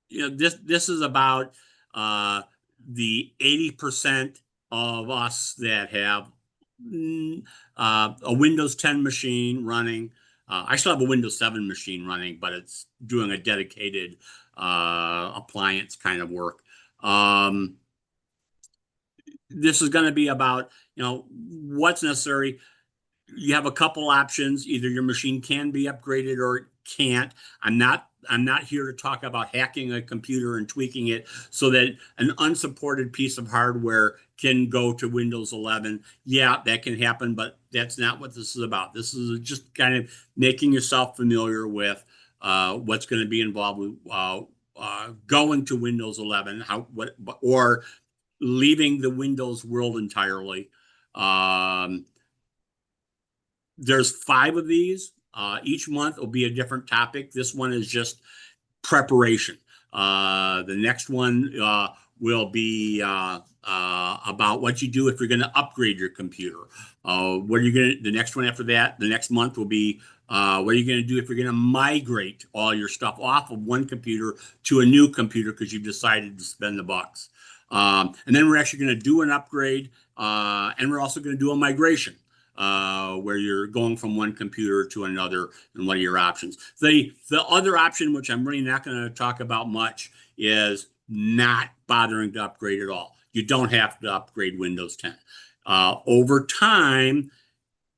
Speaker 4: this is about the 80% of us that have a Windows 10 machine running. I still have a Windows 7 machine running, but it's doing a dedicated appliance kind of work. This is going to be about, what's necessary. You have a couple options. Either your machine can be upgraded or it can't. I'm not here to talk about hacking a computer and tweaking it so that an unsupported piece of hardware can go to Windows 11. Yeah, that can happen, but that's not what this is about. This is just kind of making yourself familiar with what's going to be involved with going to Windows 11, or leaving the Windows world entirely. There's 5 of these. Each month will be a different topic. This one is just preparation. The next one will be about what you do if you're going to upgrade your computer. The next one after that, the next month will be what are you going to do if you're going to migrate all your stuff off of one computer to a new computer because you've decided to spend the bucks. And then we're actually going to do an upgrade, and we're also going to do a migration. Where you're going from one computer to another, and what are your options. The other option, which I'm really not going to talk about much, is not bothering to upgrade at all. You don't have to upgrade Windows 10. Over time,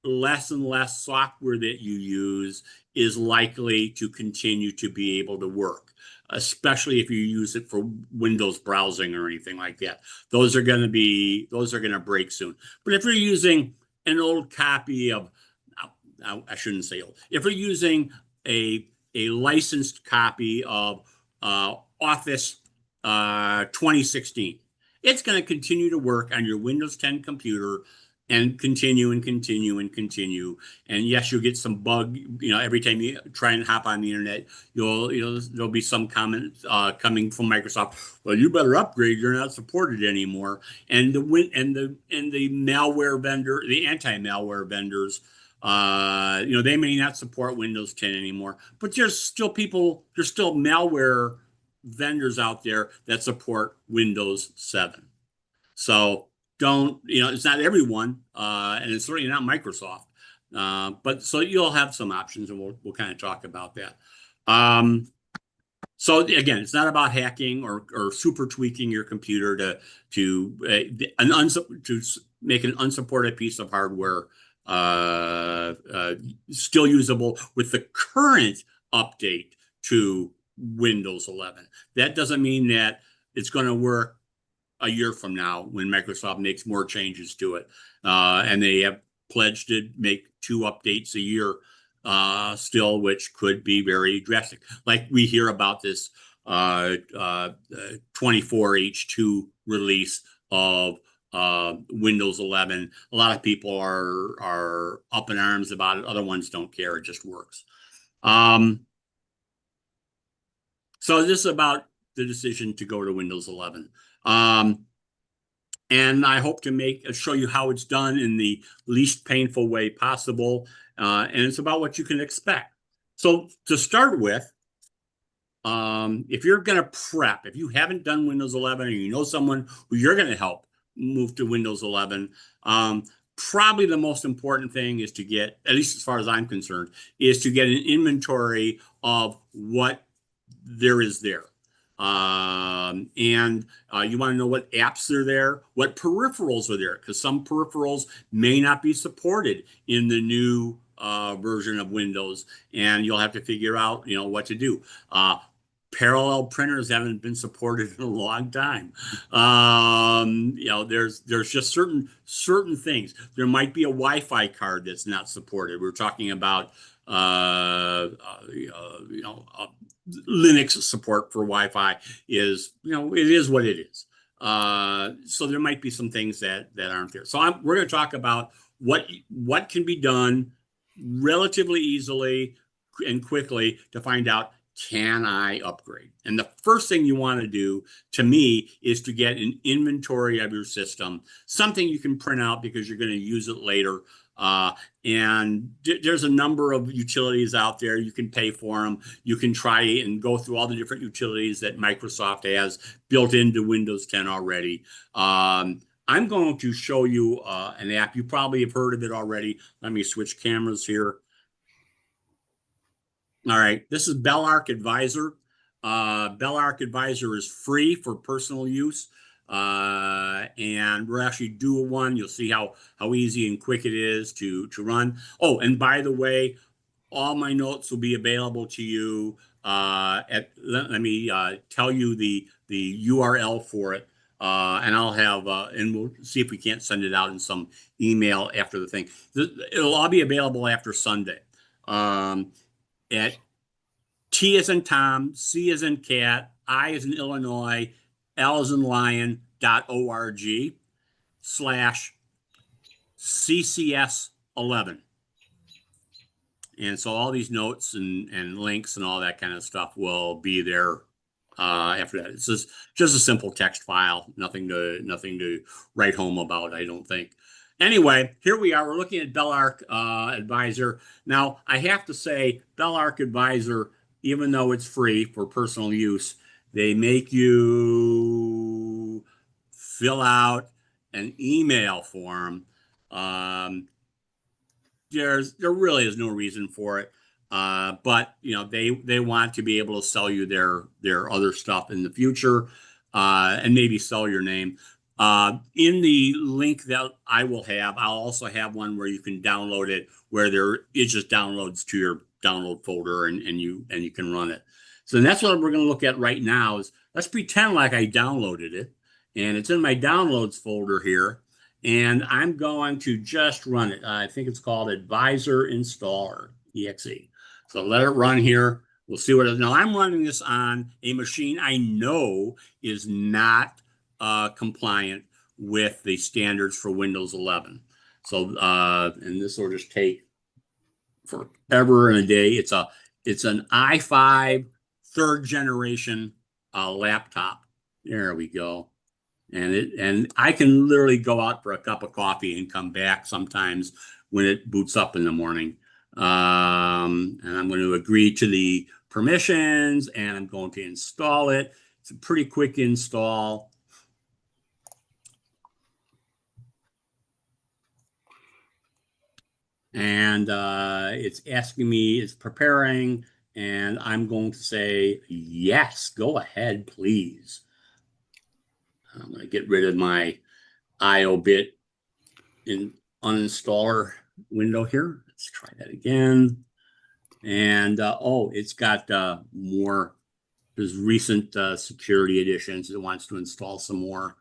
Speaker 4: less and less software that you use is likely to continue to be able to work, especially if you use it for Windows browsing or anything like that. Those are going to break soon. But if you're using an old copy of, I shouldn't say old, if you're using a licensed copy of Office 2016, it's going to continue to work on your Windows 10 computer and continue and continue and continue. And yes, you'll get some bug, every time you try and hop on the internet, there'll be some comment coming from Microsoft. Well, you better upgrade. You're not supported anymore. And the malware vendor, the anti-malware vendors, they may not support Windows 10 anymore, but there's still malware vendors out there that support Windows 7. So it's not everyone, and it's certainly not Microsoft. But so you'll have some options, and we'll kind of talk about that. So again, it's not about hacking or super tweaking your computer to make an unsupported piece of hardware still usable with the current update to Windows 11. That doesn't mean that it's going to work a year from now when Microsoft makes more changes to it. And they have pledged to make 2 updates a year still, which could be very drastic. Like we hear about this 24H2 release of Windows 11. A lot of people are up in arms about it. Other ones don't care. It just works. So this is about the decision to go to Windows 11. And I hope to show you how it's done in the least painful way possible. And it's about what you can expect. So to start with, if you're going to prep, if you haven't done Windows 11 and you know someone who you're going to help move to Windows 11, probably the most important thing is to get, at least as far as I'm concerned, is to get an inventory of what there is there. And you want to know what apps are there, what peripherals are there, because some peripherals may not be supported in the new version of Windows, and you'll have to figure out, what to do. Parallel printers haven't been supported in a long time. There's just certain things. There might be a Wi-Fi card that's not supported. We're talking about Linux support for Wi-Fi is, it is what it is. So there might be some things that aren't there. So we're going to talk about what can be done relatively easily and quickly to find out, can I upgrade? And the first thing you want to do, to me, is to get an inventory of your system, something you can print out because you're going to use it later. And there's a number of utilities out there. You can pay for them. You can try and go through all the different utilities that Microsoft has built into Windows 10 already. I'm going to show you an app. You probably have heard of it already. Let me switch cameras here. All right, this is Belarc Advisor. Belarc Advisor is free for personal use. And we're actually doing one. You'll see how easy and quick it is to run. Oh, and by the way, all my notes will be available to you. Let me tell you the URL for it. And I'll have, and we'll see if we can't send it out in some email after the thing. It'll all be available after Sunday. At T as in Tom, C as in cat, I as in Illinois, L as in lion.org/CCS11. And so all these notes and links and all that kind of stuff will be there after that. It's just a simple text file, nothing to write home about, I don't think. Anyway, here we are. We're looking at Belarc Advisor. Now, I have to say, Belarc Advisor, even though it's free for personal use, they make you fill out an email form. There really is no reason for it, but they want to be able to sell you their other stuff in the future, and maybe sell your name. In the link that I will have, I'll also have one where you can download it, where it just downloads to your download folder and you can run it. So that's what we're going to look at right now. Is let's pretend like I downloaded it and it's in my downloads folder here, and I'm going to just run it. I think it's called Advisor Installer exe. So let it run here. We'll see what it is. Now I'm running this on a machine I know is not compliant with the standards for Windows 11. So, and this will just take forever and a day. It's an i5 3rd generation laptop. There we go. And I can literally go out for a cup of coffee and come back sometimes when it boots up in the morning. And I'm going to agree to the permissions and I'm going to install it. It's a pretty quick install. And it's asking me, it's preparing, and I'm going to say, yes, go ahead, please. I'm going to get rid of my IO bit in uninstaller window here. Let's try that again. And oh, it's got more. There's recent security additions. It wants to install some more.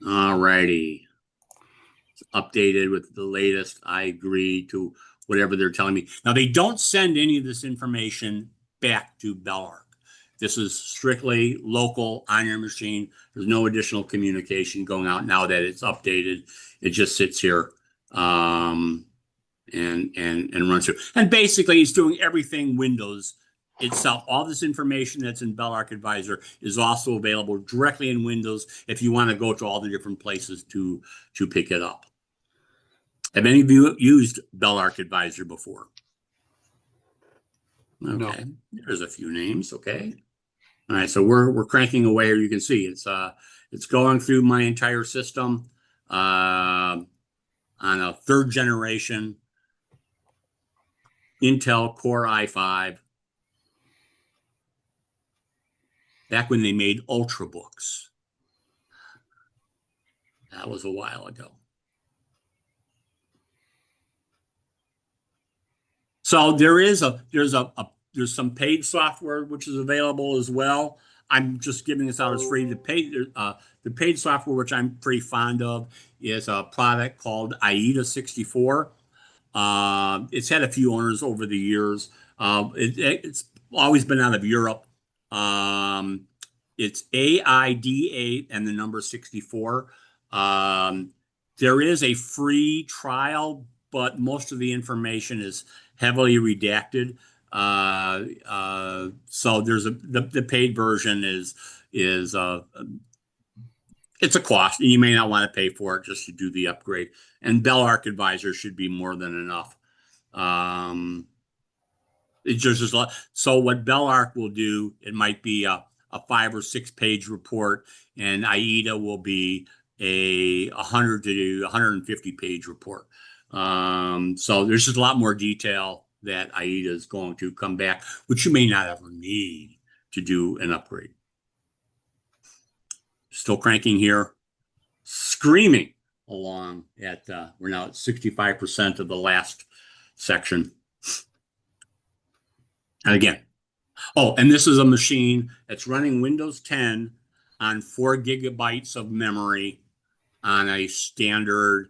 Speaker 4: All righty. It's updated with the latest. I agree to whatever they're telling me. Now, they don't send any of this information back to Belarc. This is strictly local on your machine. There's no additional communication going out now that it's updated. It just sits here and runs through. And basically, it's doing everything Windows itself. All this information that's in Belarc Advisor is also available directly in Windows if you want to go to all the different places to pick it up. Have any of you used Belarc Advisor before? Okay, no. There's a few names. Okay. All right, so we're cranking away here. You can see it's going through my entire system on a 3rd generation Intel Core i5. Back when they made Ultrabooks. That was a while ago. So there's some paid software which is available as well. I'm just giving this out as free. The paid software, which I'm pretty fond of, is a product called AIDA 64. It's had a few owners over the years. It's always been out of Europe. It's AIDA and the number 64. There is a free trial, but most of the information is heavily redacted. So there's the paid version is it's a cost, and you may not want to pay for it just to do the upgrade. And Belarc Advisor should be more than enough. It's just a lot. So what Belarc will do, it might be a 5 or 6 page report, and AIDA will be a 100 to 150 page report. So there's just a lot more detail that AIDA is going to come back, which you may not ever need to do an upgrade. Still cranking here, screaming along at, we're now at 65% of the last section. And again, oh, and this is a machine that's running Windows 10 on 4 gigabytes of memory on a standard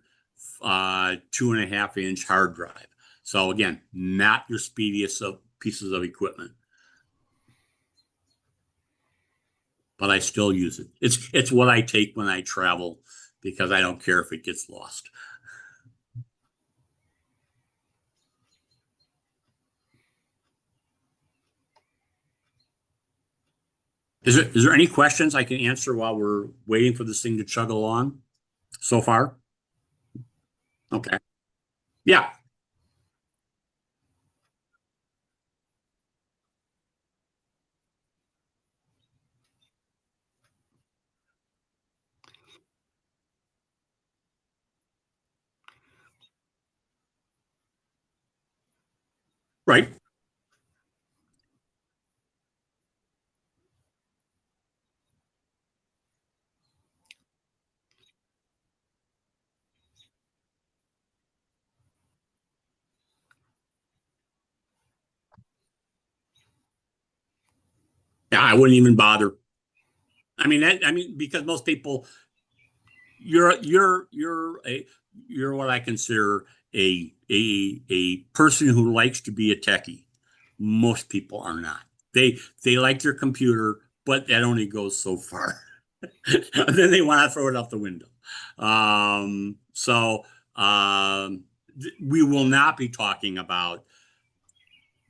Speaker 4: 2.5-inch hard drive. So again, not your speediest of pieces of equipment. But I still use it. It's what I take when I travel because I don't care if it gets lost. Is there any questions I can answer while we're waiting for this thing to chug along so far? Okay. Yeah. Right. I wouldn't even bother. I mean, because most people, you're what I consider a person who likes to be a techie. Most people are not. They like their computer, but that only goes so far. Then they want to throw it out the window. We will not be talking about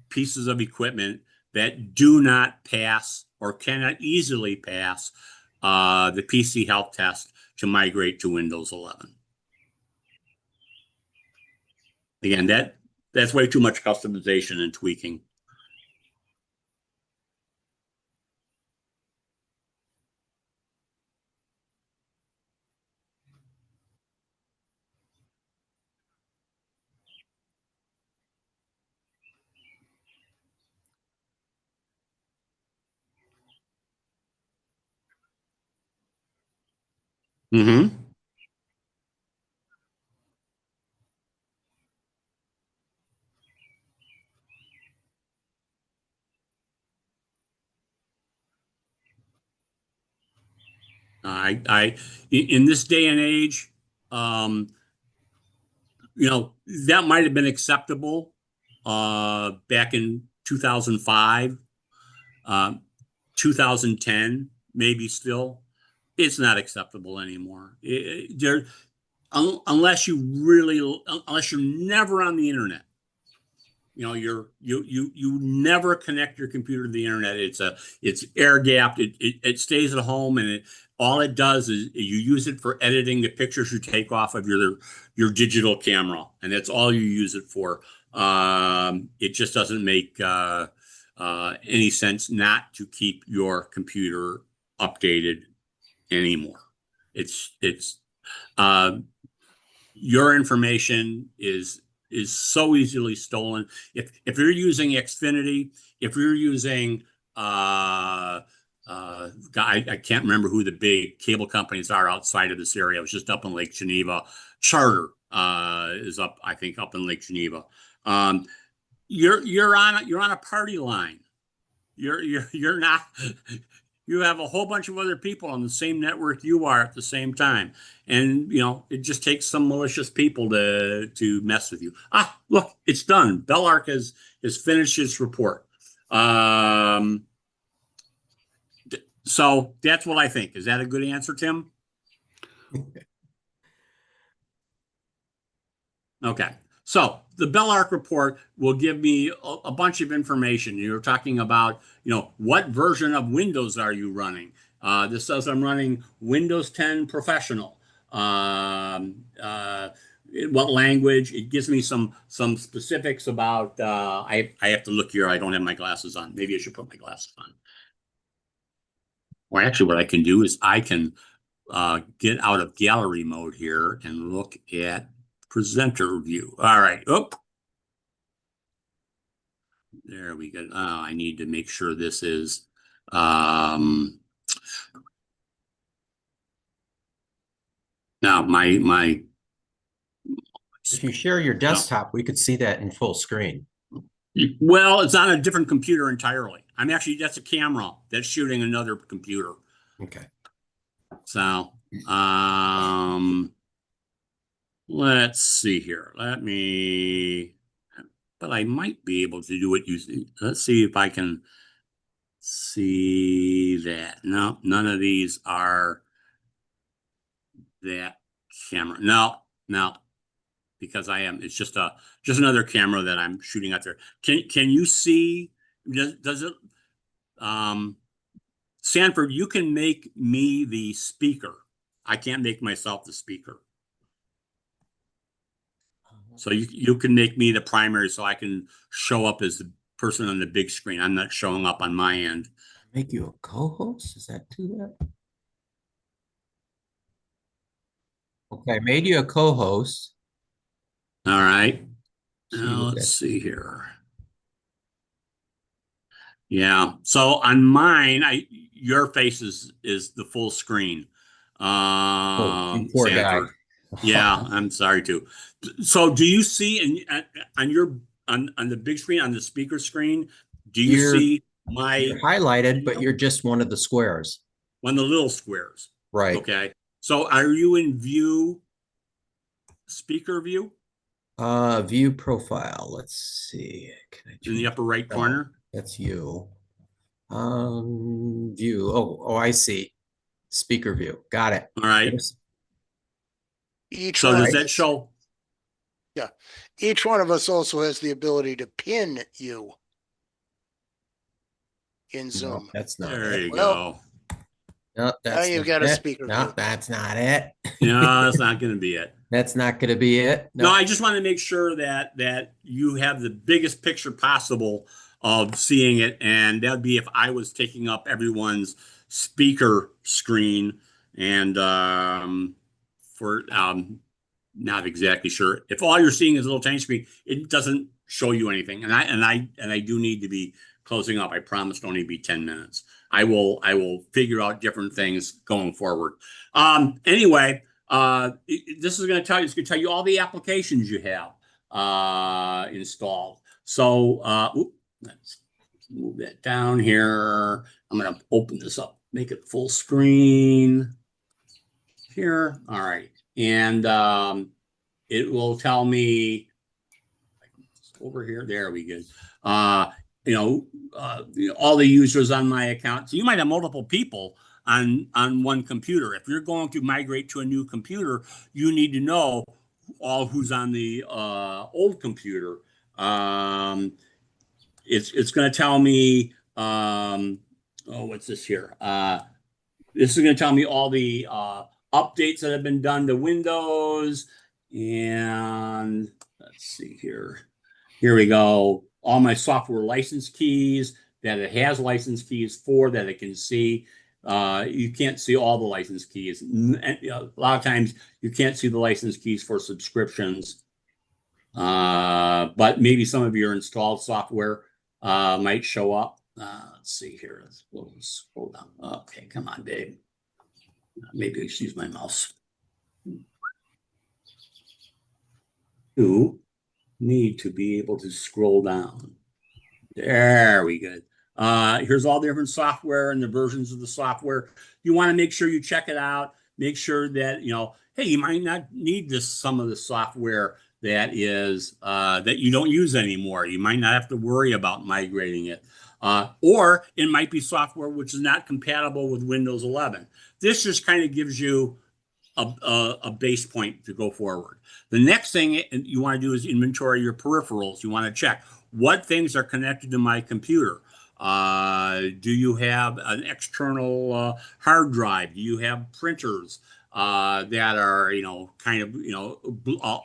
Speaker 4: pieces of equipment that do not pass or cannot easily pass the PC health test to migrate to Windows 11. Again, that's way too much customization and tweaking. Mm-hmm. In this day and age, that might have been acceptable back in 2005, 2010, maybe still. It's not acceptable anymore. Unless you're never on the internet. You never connect your computer to the internet. It's air gapped. It stays at home, and all it does is you use it for editing the pictures you take off of your digital camera, and that's all you use it for. It just doesn't make any sense not to keep your computer updated anymore. Your information is so easily stolen. If you're using Xfinity, if you're using I can't remember who the big cable companies are outside of this area. I was just up in Lake Geneva. Charter is up, I think, up in Lake Geneva. You're on a party line. You're not. You have a whole bunch of other people on the same network you are at the same time. And, it just takes some malicious people to mess with you. Look, it's done. Belarc has finished its report. So that's what I think. Is that a good answer, Tim? Okay. So the Belarc report will give me a bunch of information. You're talking about, what version of Windows are you running? This says I'm running Windows 10 Professional. What language? It gives me some specifics about. I have to look here. I don't have my glasses on. Maybe I should put my glasses on. Or actually, what I can do is I can get out of gallery mode here and look at presenter view. All right. Oh, there we go. I need to make sure this is. Now my.
Speaker 1: If you share your desktop, we could see that in full screen.
Speaker 4: Well, it's on a different computer entirely. That's a camera that's shooting another computer.
Speaker 1: Okay.
Speaker 4: So, let's see here. But I might be able to do it using, let's see if I can see that. No, none of these are that camera. No, because it's just another camera that I'm shooting out there. Can you see, does it, Sanford, you can make me the speaker. I can't make myself the speaker. So you can make me the primary so I can show up as the person on the big screen. I'm not showing up on my end.
Speaker 1: Make you a co-host? Is that do that? Okay, I made you a co-host.
Speaker 4: All right. Now let's see here. Yeah. So on mine, your face is the full screen.
Speaker 1: You poor guy.
Speaker 4: Yeah, I'm sorry too. So do you see on the big screen, on the speaker screen, do you see
Speaker 1: You're highlighted, but you're just one of the squares.
Speaker 4: one of the little squares.
Speaker 1: Right.
Speaker 4: Okay. So are you in view, speaker view
Speaker 1: View profile. Let's see. Can I
Speaker 4: in the
Speaker 1: change-
Speaker 4: upper right
Speaker 1: No,
Speaker 4: corner?
Speaker 1: that's you. View. Oh, I see. Speaker view. Got it.
Speaker 4: All right.
Speaker 5: Each
Speaker 4: So
Speaker 5: one
Speaker 4: does
Speaker 5: of
Speaker 4: that
Speaker 5: us-
Speaker 4: show?
Speaker 5: Yeah. Each one of us also has the ability to pin you in
Speaker 1: No,
Speaker 5: Zoom.
Speaker 1: that's not
Speaker 4: There
Speaker 1: it.
Speaker 4: you
Speaker 5: Well,
Speaker 4: go.
Speaker 1: No, that's
Speaker 5: you've
Speaker 1: not
Speaker 5: got a
Speaker 1: it.
Speaker 5: speaker
Speaker 1: No,
Speaker 5: view.
Speaker 1: that's not it.
Speaker 4: No, that's not going to be it.
Speaker 1: That's not going to be it.
Speaker 4: No, I just want to make sure that you have the biggest picture possible of seeing it, and that'd be if I was taking up everyone's speaker screen, and for not exactly sure if all you're seeing is a little tiny screen, it doesn't show you anything, and I do need to be closing up. I promised only be 10 minutes. I will figure out different things going forward. Anyway. This is going to tell you. It's going to tell you all the applications you have installed. So let's move that down here. I'm going to open this up, make it full screen here. All right, and it will tell me over here. There we go. All the users on my account. So you might have multiple people on one computer. If you're going to migrate to a new computer, you need to know all who's on the old computer. It's going to tell me. What's this here? This is going to tell me all the updates that have been done to Windows. And let's see here. Here we go. All my software license keys that it has license keys for that it can see. You can't see all the license keys. A lot of times you can't see the license keys for subscriptions. But maybe some of your installed software might show up. Let's see here. We'll scroll down. Okay, come on, babe. Maybe I should use my mouse. You need to be able to scroll down. There we go. Here's all the different software and the versions of the software. You want to make sure you check it out. Make sure that, hey, you might not need some of the software that is that you don't use anymore. You might not have to worry about migrating it. Or it might be software which is not compatible with Windows 11. This just kind of gives you a base point to go forward. The next thing you want to do is inventory your peripherals. You want to check what things are connected to my computer. Do you have an external hard drive? Do you have printers that are, kind of,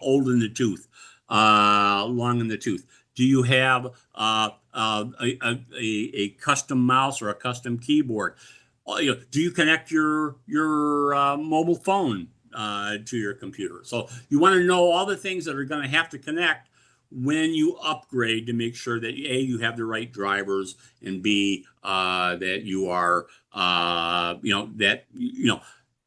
Speaker 4: old in the tooth, long in the tooth? Do you have a custom mouse or a custom keyboard? Do you connect your mobile phone to your computer? So you want to know all the things that are going to have to connect when you upgrade to make sure that A, you have the right drivers, and B, that you are,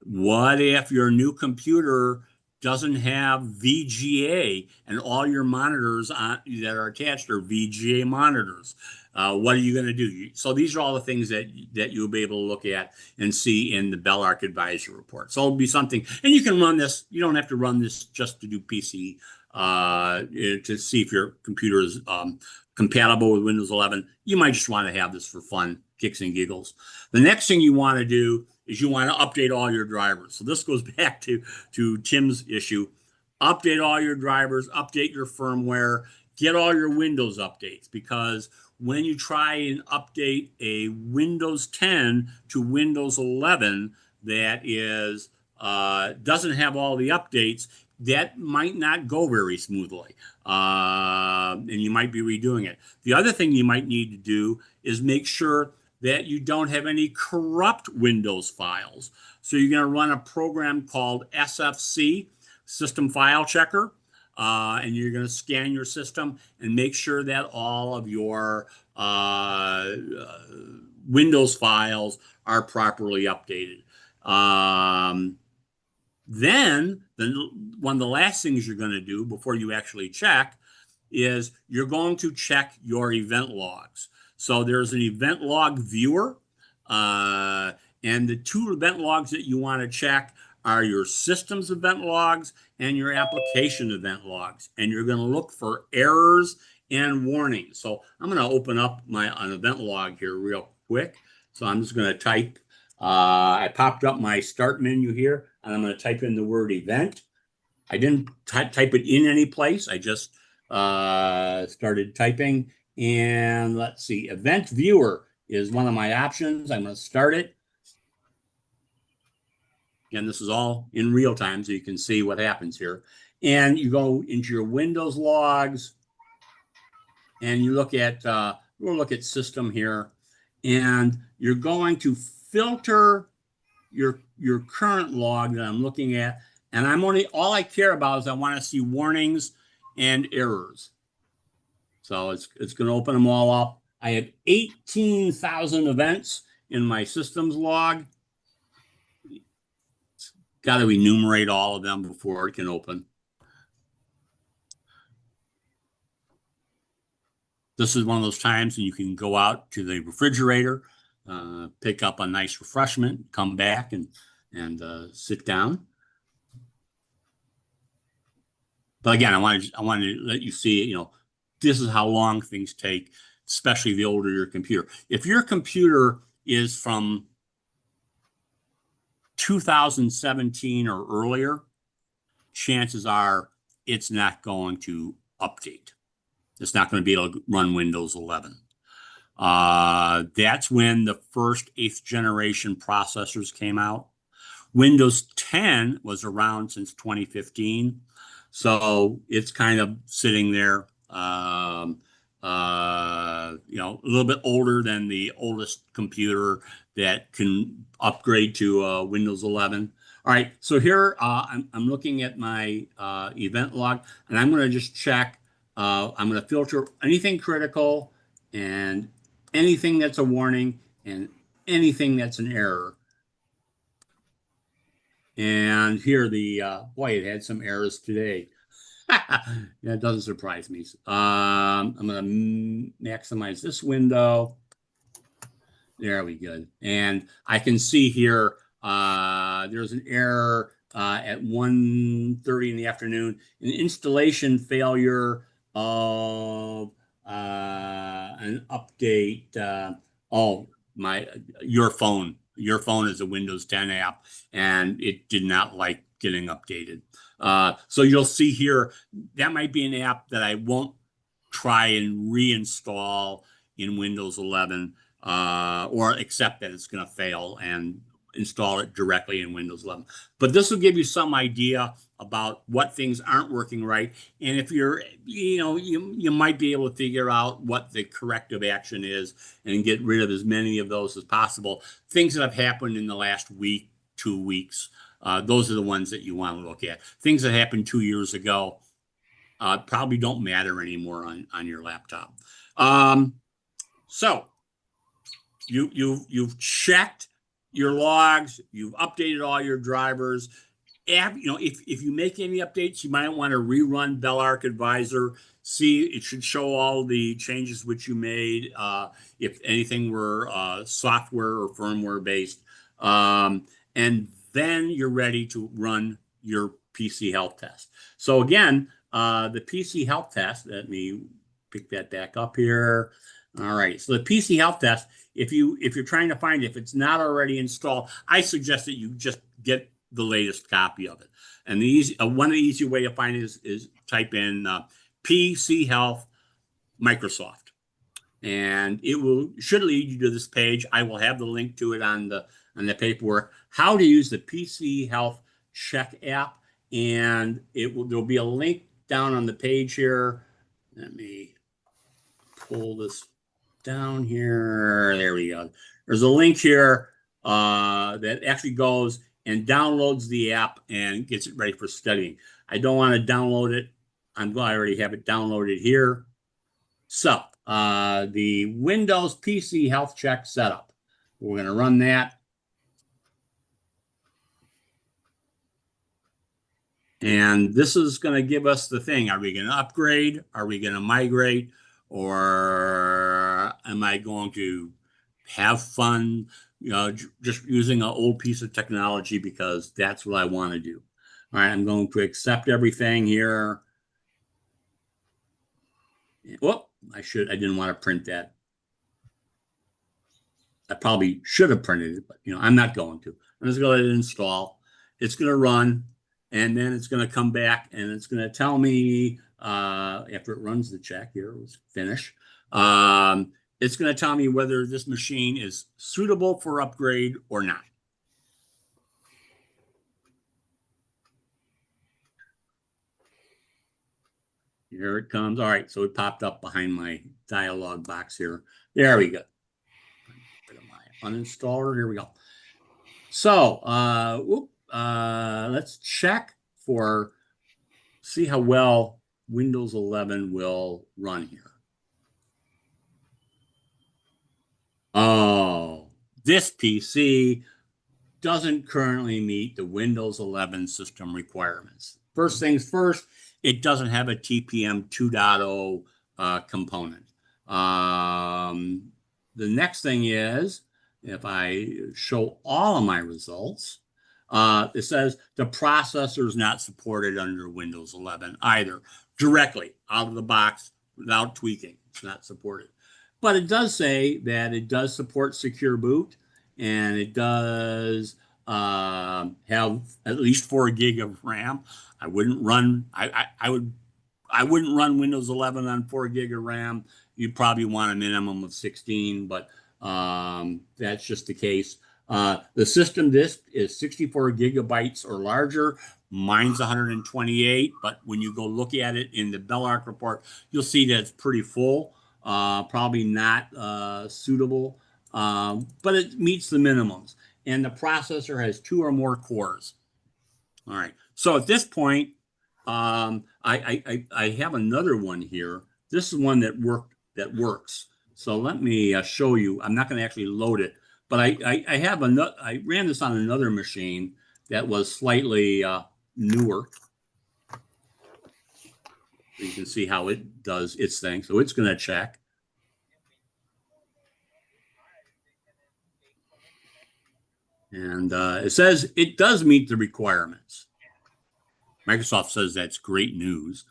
Speaker 4: what if your new computer doesn't have VGA and all your monitors that are attached are VGA monitors? What are you going to do? So these are all the things that you'll be able to look at and see in the Belarc Advisor report. So it'll be something, and you can run this. You don't have to run this just to do PC to see if your computer is compatible with Windows 11. You might just want to have this for fun, kicks and giggles. The next thing you want to do is you want to update all your drivers. So this goes back to Tim's issue. Update all your drivers, update your firmware, get all your Windows updates, because when you try and update a Windows 10 to Windows 11 that is doesn't have all the updates, that might not go very smoothly, and you might be redoing it. The other thing you might need to do is make sure that you don't have any corrupt Windows files. So you're going to run a program called SFC, System File Checker, and you're going to scan your system and make sure that all of your Windows files are properly updated. Then one of the last things you're going to do before you actually check is you're going to check your event logs. So there's an event log viewer, and the two event logs that you want to check are your systems event logs and your application event logs. And you're going to look for errors and warnings. So I'm going to open up an event log here real quick. So I'm just going to type, I popped up my start menu here, and I'm going to type in the word event. I didn't type it in any place. I just started typing, and let's see, event viewer is one of my options. I'm going to start it. Again, this is all in real time, so you can see what happens here. And you go into your Windows logs, and you look at, we'll look at system here, and you're going to filter your current log that I'm looking at. And all I care about is I want to see warnings and errors. So it's going to open them all up. I have 18,000 events in my systems log. Got to enumerate all of them before it can open. This is one of those times when you can go out to the refrigerator, pick up a nice refreshment, come back and sit down. But again, I wanted to let you see, this is how long things take, especially the older your computer. If your computer is from 2017 or earlier, chances are it's not going to update. It's not going to be able to run Windows 11. That's when the first 8th generation processors came out. Windows 10 was around since 2015. So it's kind of sitting there, a little bit older than the oldest computer that can upgrade to Windows 11. All right, so here I'm looking at my event log, and I'm going to just check. I'm going to filter anything critical and anything that's a warning and anything that's an error. And here boy, it had some errors today. Yeah, it doesn't surprise me. I'm going to maximize this window. There we go. And I can see here, there's an error at 1:30 in the afternoon, an installation failure of an update. Your phone is a Windows 10 app, and it did not like getting updated. So you'll see here, that might be an app that I won't try and reinstall in Windows 11, or accept that it's going to fail and install it directly in Windows 11. But this will give you some idea about what things aren't working right. And if you're, you might be able to figure out what the corrective action is and get rid of as many of those as possible. Things that have happened in the last week, 2 weeks, those are the ones that you want to look at. Things that happened 2 years ago probably don't matter anymore on your laptop. So you've checked your logs, you've updated all your drivers. If you make any updates, you might want to rerun Belarc Advisor. See, it should show all the changes which you made, if anything were software or firmware based. And then you're ready to run your PC health test. So again, the PC health test, let me pick that back up here. All right, so the PC health test, if you're trying to find if it's not already installed, I suggest that you just get the latest copy of it. And one easy way to find it is type in PC Health Microsoft, and it should lead you to this page. I will have the link to it on the paperwork. How to use the PC Health Check app, and there'll be a link down on the page here. Let me pull this down here. There we go. There's a link here that actually goes and downloads the app and gets it ready for studying. I don't want to download it. I already have it downloaded here. So the Windows PC Health Check setup. We're going to run that. And this is going to give us the thing. Are we going to upgrade? Are we going to migrate? Or am I going to have fun, just using an old piece of technology because that's what I want to do. All right, I'm going to accept everything here. Whoop, I didn't want to print that. I probably should have printed it, but I'm not going to. I'm just going to let it install. It's going to run, and then it's going to come back and it's going to tell me after it runs the check here, let's finish. It's going to tell me whether this machine is suitable for upgrade or not. Here it comes. All right, so it popped up behind my dialog box here. There we go. My uninstaller. Here we go. So, let's check see how well Windows 11 will run here. Oh, this PC doesn't currently meet the Windows 11 system requirements. First things first, it doesn't have a TPM 2.0 component. The next thing is, if I show all of my results, it says the processor is not supported under Windows 11 either, directly out of the box without tweaking. It's not supported. But it does say that it does support secure boot, and it does have at least 4 gig of RAM. I wouldn't run Windows 11 on 4 gig of RAM. You probably want a minimum of 16, but that's just the case. The system disk is 64 gigabytes or larger. Mine's 128, but when you go look at it in the Belarc report, you'll see that it's pretty full. Probably not suitable, but it meets the minimums. And the processor has 2 or more cores. All right. So at this point, I have another one here. This is one that works. So let me show you. I'm not going to actually load it, but I ran this on another machine that was slightly newer. You can see how it does its thing. So it's going to check. And it says it does meet the requirements. Microsoft says that's great news.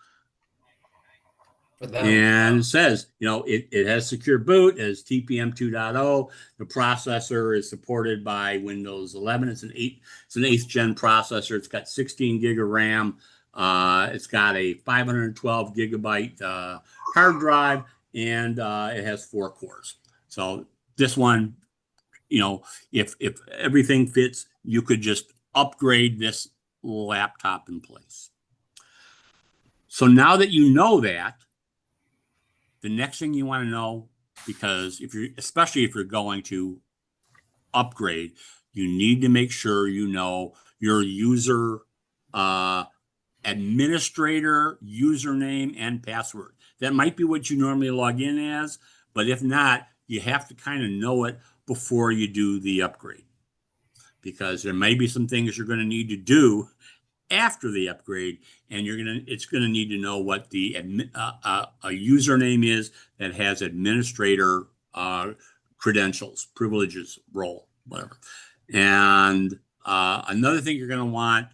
Speaker 4: And it says, it has secure boot, it has TPM 2.0. The processor is supported by Windows 11. It's an 8th gen processor. It's got 16 gig of RAM. It's got a 512 gigabyte hard drive, and it has 4 cores. So this one, if everything fits, you could just upgrade this laptop in place. So now that you know that, the next thing you want to know, because especially if you're going to upgrade, you need to make sure you know your user administrator username and password. That might be what you normally log in as, but if not, you have to kind of know it before you do the upgrade, because there may be some things you're going to need to do after the upgrade, and it's going to need to know what the a username is that has administrator credentials, privileges, role, whatever. And another thing you're going to want,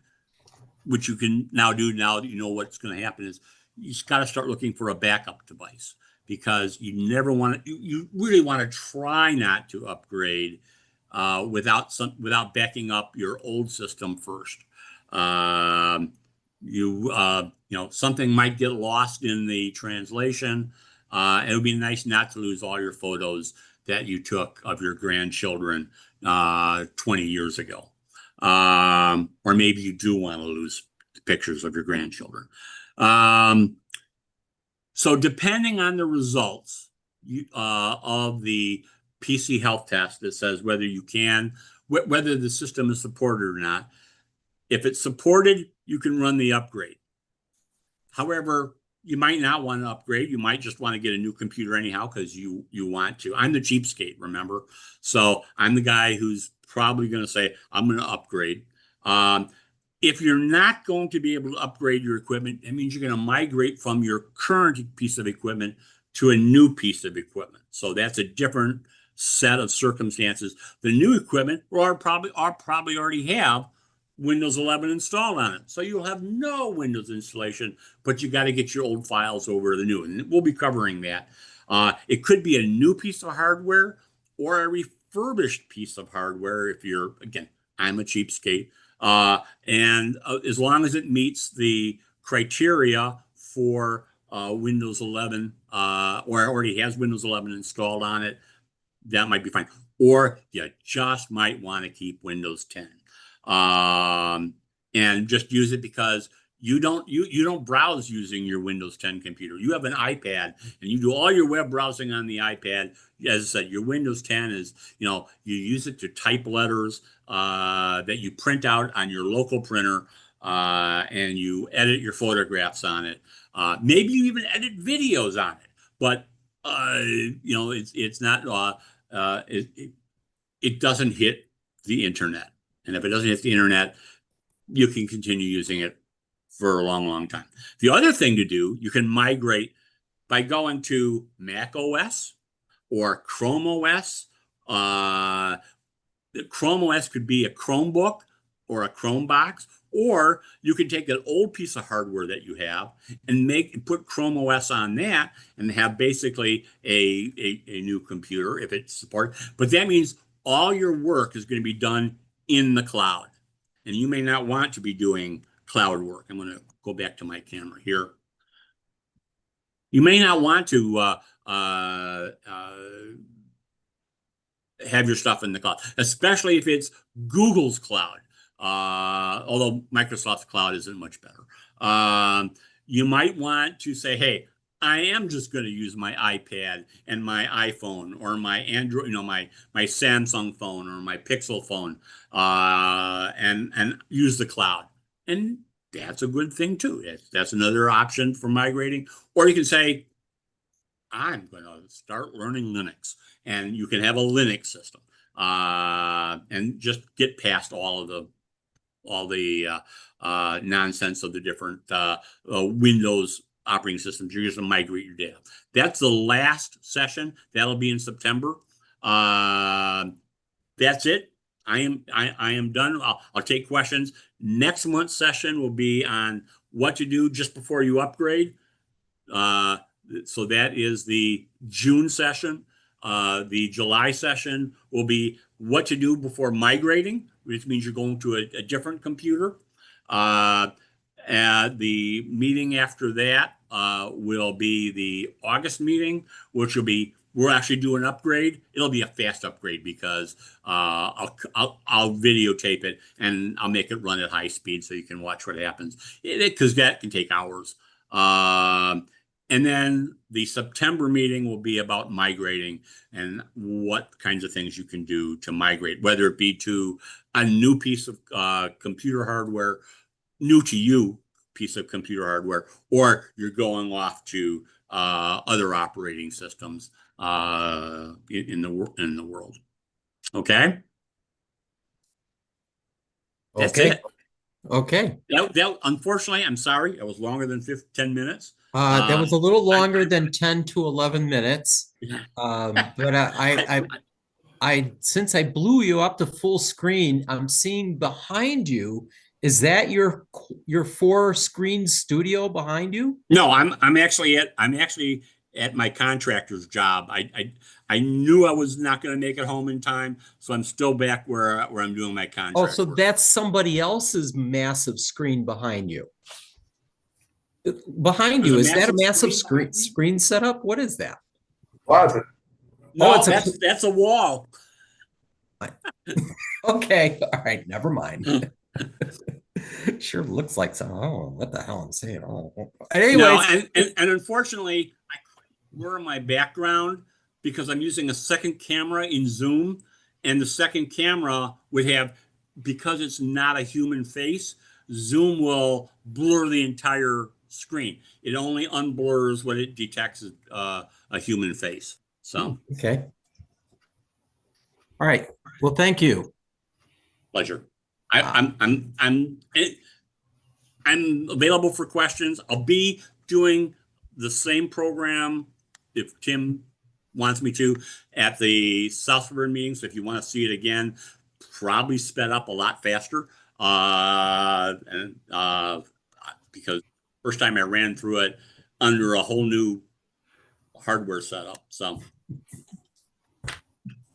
Speaker 4: which you can now do now that you know what's going to happen, is you just got to start looking for a backup device, because you never want to. You really want to try not to upgrade without backing up your old system first. Something might get lost in the translation. It would be nice not to lose all your photos that you took of your grandchildren 20 years ago. Or maybe you do want to lose pictures of your grandchildren. So depending on the results of the PC health test that says whether the system is supported or not. If it's supported, you can run the upgrade. However, you might not want to upgrade. You might just want to get a new computer anyhow because you want to. I'm the cheapskate, remember? So I'm the guy who's probably going to say, I'm going to upgrade. If you're not going to be able to upgrade your equipment, it means you're going to migrate from your current piece of equipment to a new piece of equipment. So that's a different set of circumstances. The new equipment will probably already have Windows 11 installed on it. So you'll have no Windows installation, but you got to get your old files over to the new. And we'll be covering that. It could be a new piece of hardware or a refurbished piece of hardware if you're, again, I'm a cheapskate. And as long as it meets the criteria for Windows 11 or already has Windows 11 installed on it, that might be fine. Or you just might want to keep Windows 10 and just use it because you don't browse using your Windows 10 computer. You have an iPad and you do all your web browsing on the iPad. As I said, your Windows 10 is, you use it to type letters that you print out on your local printer and you edit your photographs on it. Maybe you even edit videos on it, but it's not, it doesn't hit the internet. And if it doesn't hit the internet, you can continue using it for a long, long time. The other thing to do, you can migrate by going to Mac OS or Chrome OS. The Chrome OS could be a Chromebook or a Chromebox, or you can take an old piece of hardware that you have and put Chrome OS on that and have basically a new computer if it supports. But that means all your work is going to be done in the cloud. And you may not want to be doing cloud work. I'm going to go back to my camera here. You may not want to have your stuff in the cloud, especially if it's Google's cloud. Although Microsoft's cloud isn't much better. You might want to say, hey, I am just going to use my iPad and my iPhone or my Android, my Samsung phone or my Pixel phone, and use the cloud. And that's a good thing too. That's another option for migrating. Or you can say, I'm going to start learning Linux, and you can have a Linux system, and just get past all the nonsense of the different Windows operating systems. You're just going to migrate your data. That's the last session. That'll be in September. That's it. I am done. I'll take questions. Next month's session will be on what to do just before you upgrade. So that is the June session. The July session will be what to do before migrating, which means you're going to a different computer. The meeting after that will be the August meeting, which will be, we'll actually do an upgrade. It'll be a fast upgrade because I'll videotape it and I'll make it run at high speed so you can watch what happens, because that can take hours. And then the September meeting will be about migrating and what kinds of things you can do to migrate, whether it be to a new piece of computer hardware, new to you piece of computer hardware, or you're going off to other operating systems in the world. Okay. That's it.
Speaker 1: Okay.
Speaker 4: That unfortunately, I'm sorry, it was longer than 10 minutes.
Speaker 1: That was a little longer than 10 to 11 minutes. But I since I blew you up to full screen, I'm seeing behind you. Is that your 4-screen studio behind you?
Speaker 4: No, I'm actually at my contractor's job. I knew I was not going to make it home in time, so I'm still back where I'm doing my contract.
Speaker 1: Oh, so
Speaker 4: work.
Speaker 1: that's somebody else's massive screen behind you. Behind you, is that a massive screen setup? What is that?
Speaker 8: Closet.
Speaker 4: No,
Speaker 1: Oh,
Speaker 4: that's a wall.
Speaker 1: Okay, all right, never mind. Sure looks like some. Oh, what the hell I'm saying? Oh, anyways.
Speaker 4: No, and unfortunately, I couldn't blur my background because I'm using a second camera in Zoom, and the second camera would have, because it's not a human face, Zoom will blur the entire screen. It only unblurs when it detects a human face. So
Speaker 1: okay. All right. Well, thank you.
Speaker 4: Pleasure. I'm available for questions. I'll be doing the same program if Tim wants me to, at the South Suburban meeting. So if you want to see it again, probably sped up a lot faster. Because first time I ran through it under a whole new hardware setup. So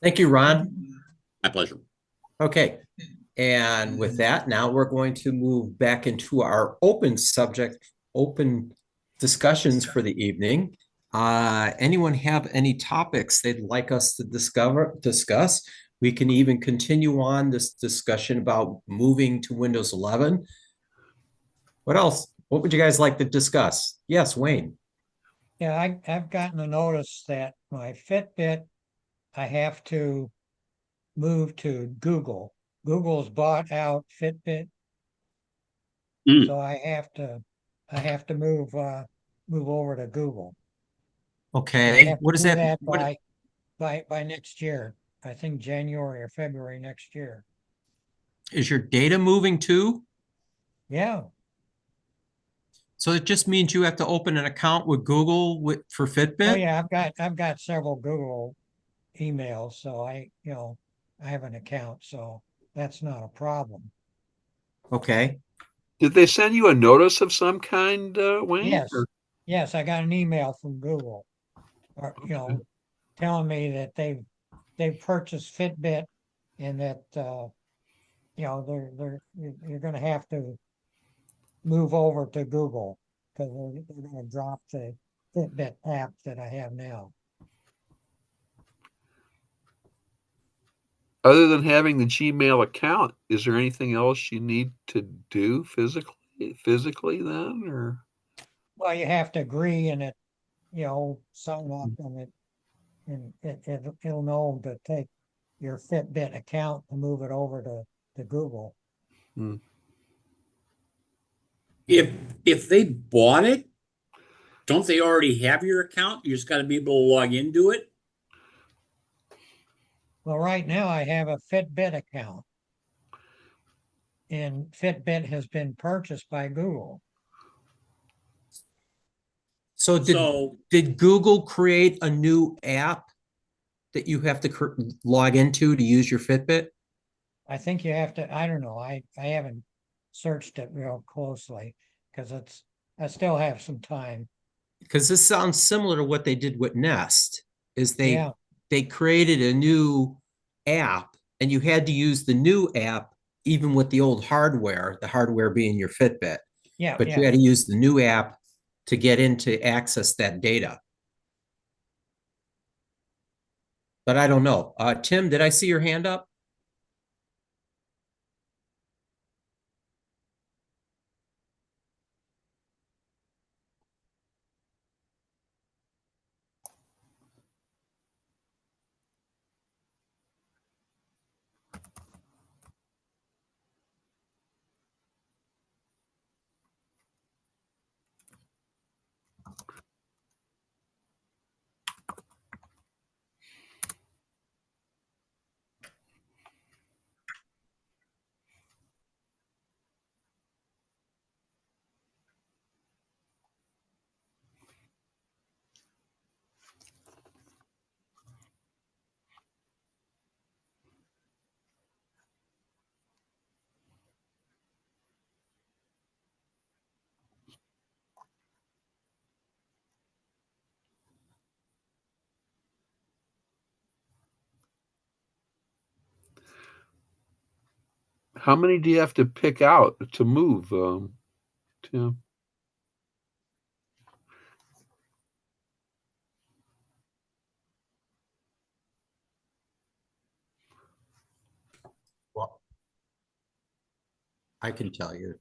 Speaker 1: Thank you, Ron.
Speaker 4: my pleasure.
Speaker 1: Okay. And with that, now we're going to move back into our open discussions for the evening. Anyone have any topics they'd like us to discuss? We can even continue on this discussion about moving to Windows 11. What else? What would you guys like to discuss? Yes, Wayne.
Speaker 6: Yeah, I've gotten a notice that my Fitbit, I have to move to Google. Google's bought out Fitbit,
Speaker 4: Mm.
Speaker 6: so I have to move over to Google. I
Speaker 1: Okay.
Speaker 6: have to
Speaker 1: What does
Speaker 6: do
Speaker 1: that?
Speaker 6: that by next year. I think January or February next year.
Speaker 1: Is your data moving too?
Speaker 6: Yeah,
Speaker 1: So it just means you have to open an account with Google for Fitbit?
Speaker 6: oh yeah, I've got several Google emails, so I have an account, so that's not a problem.
Speaker 1: Okay.
Speaker 3: Did they send you a notice of some kind, Wayne?
Speaker 6: Yes,
Speaker 3: Or-
Speaker 6: yes, I got an email from Google, or telling me that they've purchased Fitbit, and that you're going to have to move over to Google because they're going to drop the Fitbit app that I have now.
Speaker 3: Other than having the Gmail account, is there anything else you need to do physically then, or?
Speaker 6: Well, you have to agree and sign up on it, and it'll know to take your Fitbit account and move it over to Google.
Speaker 3: Hmm.
Speaker 4: If they bought it, don't they already have your account? You just got to be able to log into it.
Speaker 6: Well, right now I have a Fitbit account, and Fitbit has been purchased by Google.
Speaker 1: So
Speaker 4: So
Speaker 1: did Google create a new app that you have to log into to use your Fitbit?
Speaker 6: I think you have to, I don't know, I haven't searched it real closely because I still have some time.
Speaker 1: Because this sounds similar to what they did with Nest, is
Speaker 6: Yeah,
Speaker 1: they created a new app and you had to use the new app even with the old hardware, the hardware being your Fitbit.
Speaker 6: yeah,
Speaker 1: But you
Speaker 6: yeah.
Speaker 1: had to use the new app to get in to access that data. But I don't know. Tim, did I see your hand up?
Speaker 3: How many do you have to pick out to move, Tim?
Speaker 1: Well, I can tell you.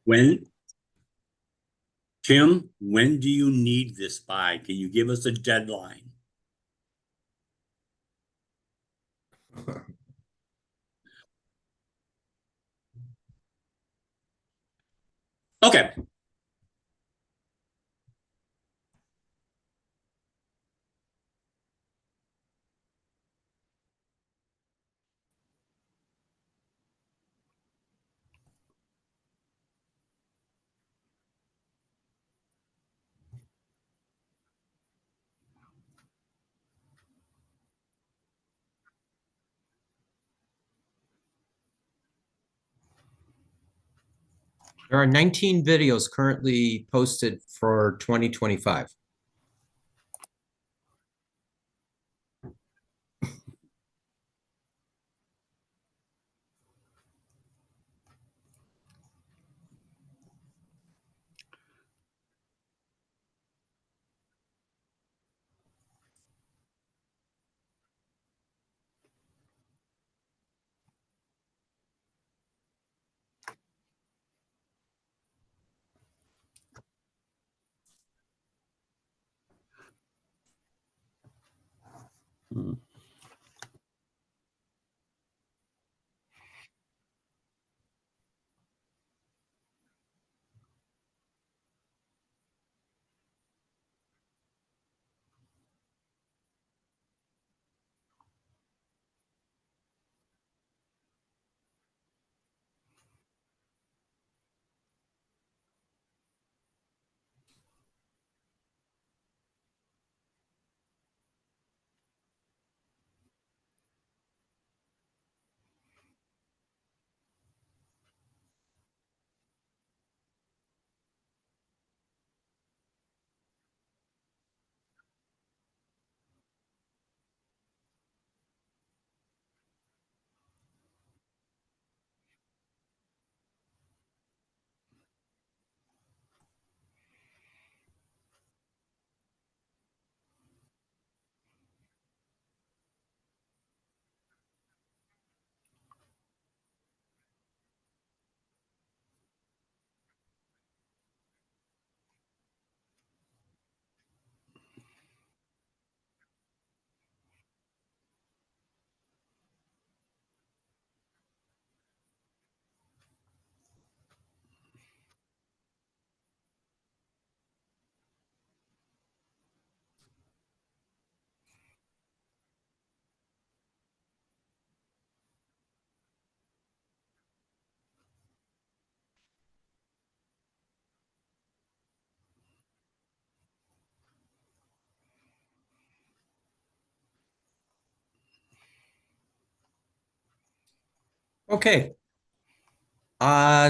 Speaker 4: When, Tim, when do you need this by? Can you give us a deadline? Okay.
Speaker 1: There are 19 videos currently posted for 2025. Okay.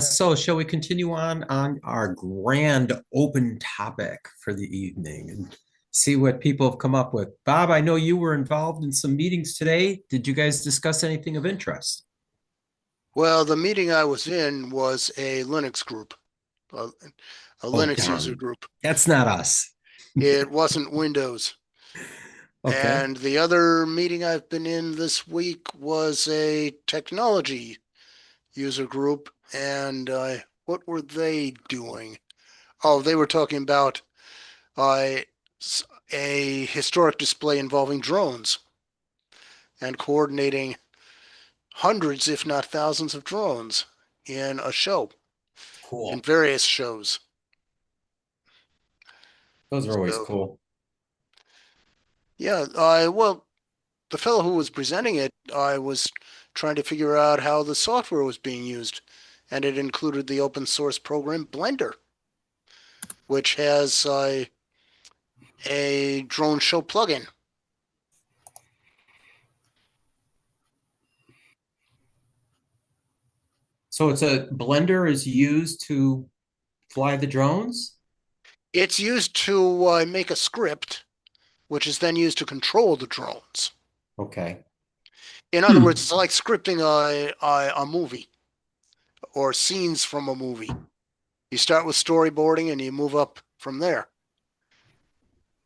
Speaker 1: So shall we continue on our grand open topic for the evening and see what people have come up with? Bob, I know you were involved in some meetings today. Did you guys discuss anything of interest?
Speaker 5: Well, the meeting I was in was a Linux group, a Linux user
Speaker 1: darn.
Speaker 5: group.
Speaker 1: That's not us.
Speaker 5: It wasn't Windows.
Speaker 1: Okay.
Speaker 5: And the other meeting I've been in this week was a technology user group. And what were they doing? Oh, they were talking about a historic display involving drones and coordinating hundreds, if not thousands, of drones in a show, in
Speaker 1: Cool.
Speaker 5: various shows.
Speaker 1: Those are always
Speaker 5: So,
Speaker 1: cool.
Speaker 5: yeah, well, the fellow who was presenting it, I was trying to figure out how the software was being used, and it included the open source program Blender, which has a drone show plugin.
Speaker 1: So it's a blender is used to fly the drones?
Speaker 5: It's used to make a script, which is then used to control the drones.
Speaker 1: Okay.
Speaker 5: In other words, it's like scripting a movie or scenes from a movie. You start with storyboarding and you move up from there.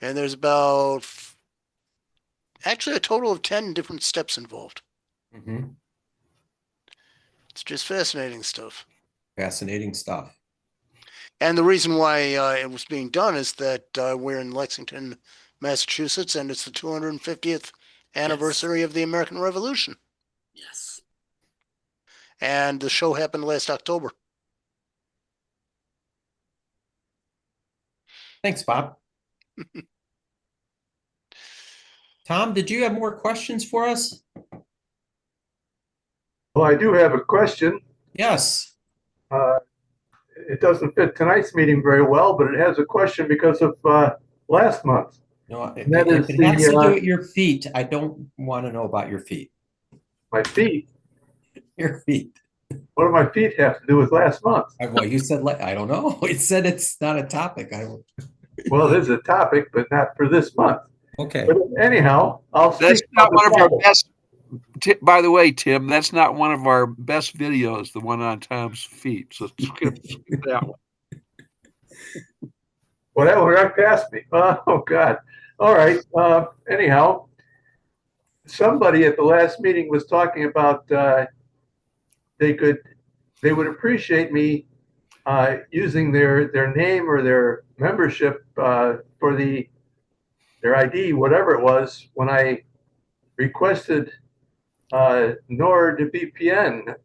Speaker 5: And there's about actually a total of 10 different steps involved.
Speaker 1: Mhm.
Speaker 5: It's just fascinating stuff.
Speaker 1: Fascinating stuff.
Speaker 5: And the reason why it was being done is that we're in Lexington, Massachusetts, and it's the 250th anniversary of the American Revolution.
Speaker 4: Yes.
Speaker 5: And the show happened last October.
Speaker 1: Thanks, Bob. Tom, did you have more questions for us?
Speaker 8: Well, I do have a question.
Speaker 1: Yes.
Speaker 8: It doesn't fit tonight's meeting very well, but it has a question because of last month.
Speaker 1: No,
Speaker 8: And that
Speaker 1: if
Speaker 8: is
Speaker 1: it has to do
Speaker 8: the
Speaker 1: with your feet, I don't want to know about your feet.
Speaker 8: my feet.
Speaker 1: Your feet.
Speaker 8: What do my feet have to do with last month?
Speaker 1: Well, you said, I don't know. It said it's not a topic.
Speaker 8: Well, it is a topic, but not for this month.
Speaker 1: Okay.
Speaker 8: But anyhow, I'll
Speaker 3: That's
Speaker 8: speak
Speaker 3: not
Speaker 8: about
Speaker 3: one
Speaker 8: the
Speaker 3: of our
Speaker 8: topic.
Speaker 3: best. By the way, Tim, that's not one of our best videos, the one on Tom's feet. So skip that one.
Speaker 8: Well, that went right past me. Oh, God. All right. Anyhow, somebody at the last meeting was talking about they would appreciate me using their name or their membership for their ID, whatever it was, when I requested NordVPN.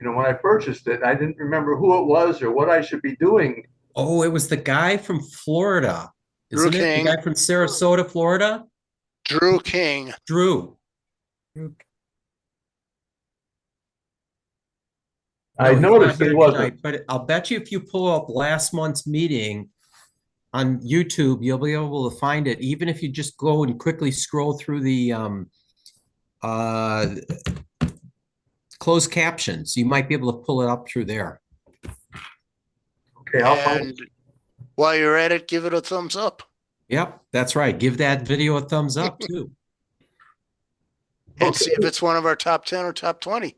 Speaker 8: When I purchased it, I didn't remember who it was or what I should be doing.
Speaker 1: Oh, it was the guy from Florida.
Speaker 5: Drew
Speaker 1: Isn't it
Speaker 5: King.
Speaker 1: the guy from Sarasota, Florida?
Speaker 5: Drew King.
Speaker 1: Drew.
Speaker 8: I
Speaker 1: No, he's
Speaker 8: noticed
Speaker 1: not
Speaker 8: it
Speaker 1: here
Speaker 8: wasn't.
Speaker 1: tonight, but I'll bet you if you pull up last month's meeting on YouTube, you'll be able to find it. Even if you just go and quickly scroll through the closed captions, you might be able to pull it up through there.
Speaker 8: Okay, I'll find
Speaker 5: And while you're at it, give it a thumbs up.
Speaker 1: Yep, that's right. Give that video a thumbs up too.
Speaker 5: And see if it's one of our top 10 or top 20.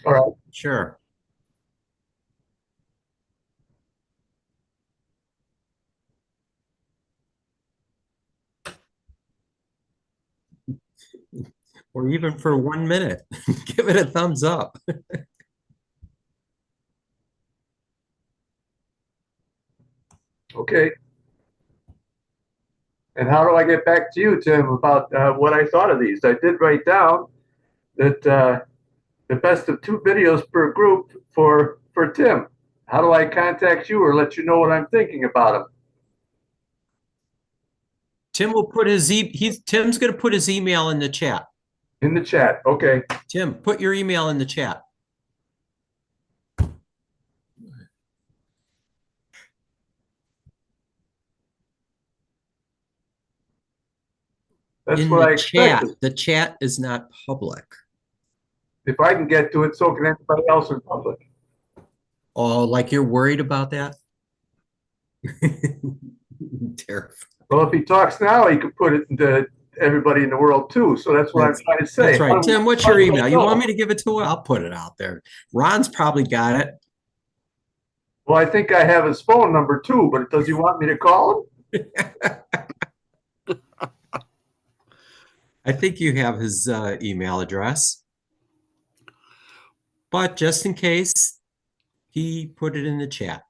Speaker 8: All right.
Speaker 1: Sure. Or even for 1 minute, give it a thumbs up.
Speaker 8: Okay. And how do I get back to you, Tim, about what I thought of these? I did write down that the best of 2 videos per group for Tim. How do I contact you or let you know what I'm thinking about him?
Speaker 1: Tim will put Tim's going to put his email in the chat.
Speaker 8: In the chat. Okay.
Speaker 1: Tim, put your email in the chat.
Speaker 8: That's
Speaker 1: In
Speaker 8: what I
Speaker 1: the chat.
Speaker 8: expected.
Speaker 1: The chat is not public.
Speaker 8: If I can get to it, so can anybody else in public.
Speaker 1: Oh, like you're worried about that? Terrible.
Speaker 8: Well, if he talks now, he could put it into everybody in the world too. So that's what I'm trying to say.
Speaker 1: That's right. Tim, what's your
Speaker 8: How do I
Speaker 1: email? You
Speaker 8: know?
Speaker 1: want me to give it to him? I'll put it out there. Ron's probably got it.
Speaker 8: Well, I think I have his phone number too, but does he want me to call him?
Speaker 1: I think you have his email address. But just in case, he put it in the chat.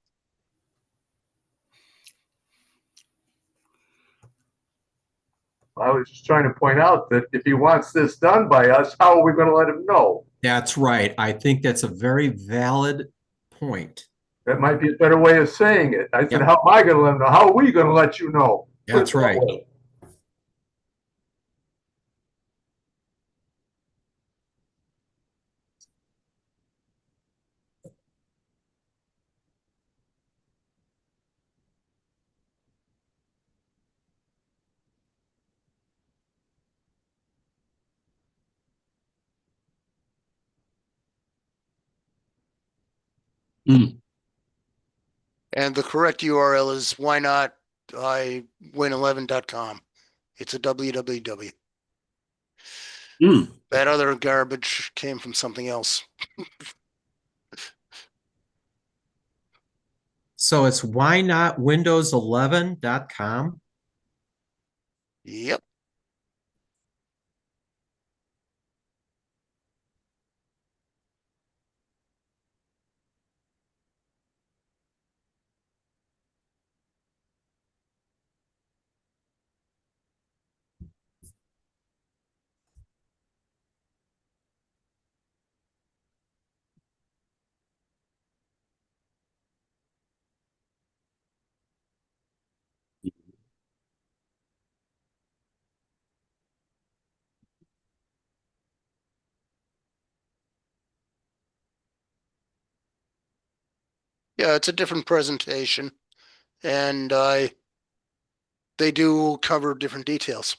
Speaker 8: I was just trying to point out that if he wants this done by us, how are we going to let him know?
Speaker 1: That's right. I think that's a very valid point.
Speaker 8: That might be a better way of saying it. I said,
Speaker 1: Yep.
Speaker 8: how am I going to let him know? How are we going to let you know? Put it
Speaker 1: That's
Speaker 8: that
Speaker 1: right.
Speaker 8: way.
Speaker 5: And the correct URL is why not I win11.com. It's a www. That other garbage came from something else.
Speaker 1: So it's whynotwindows11.com.
Speaker 5: Yep. Yeah, it's a different presentation, and they do cover different details.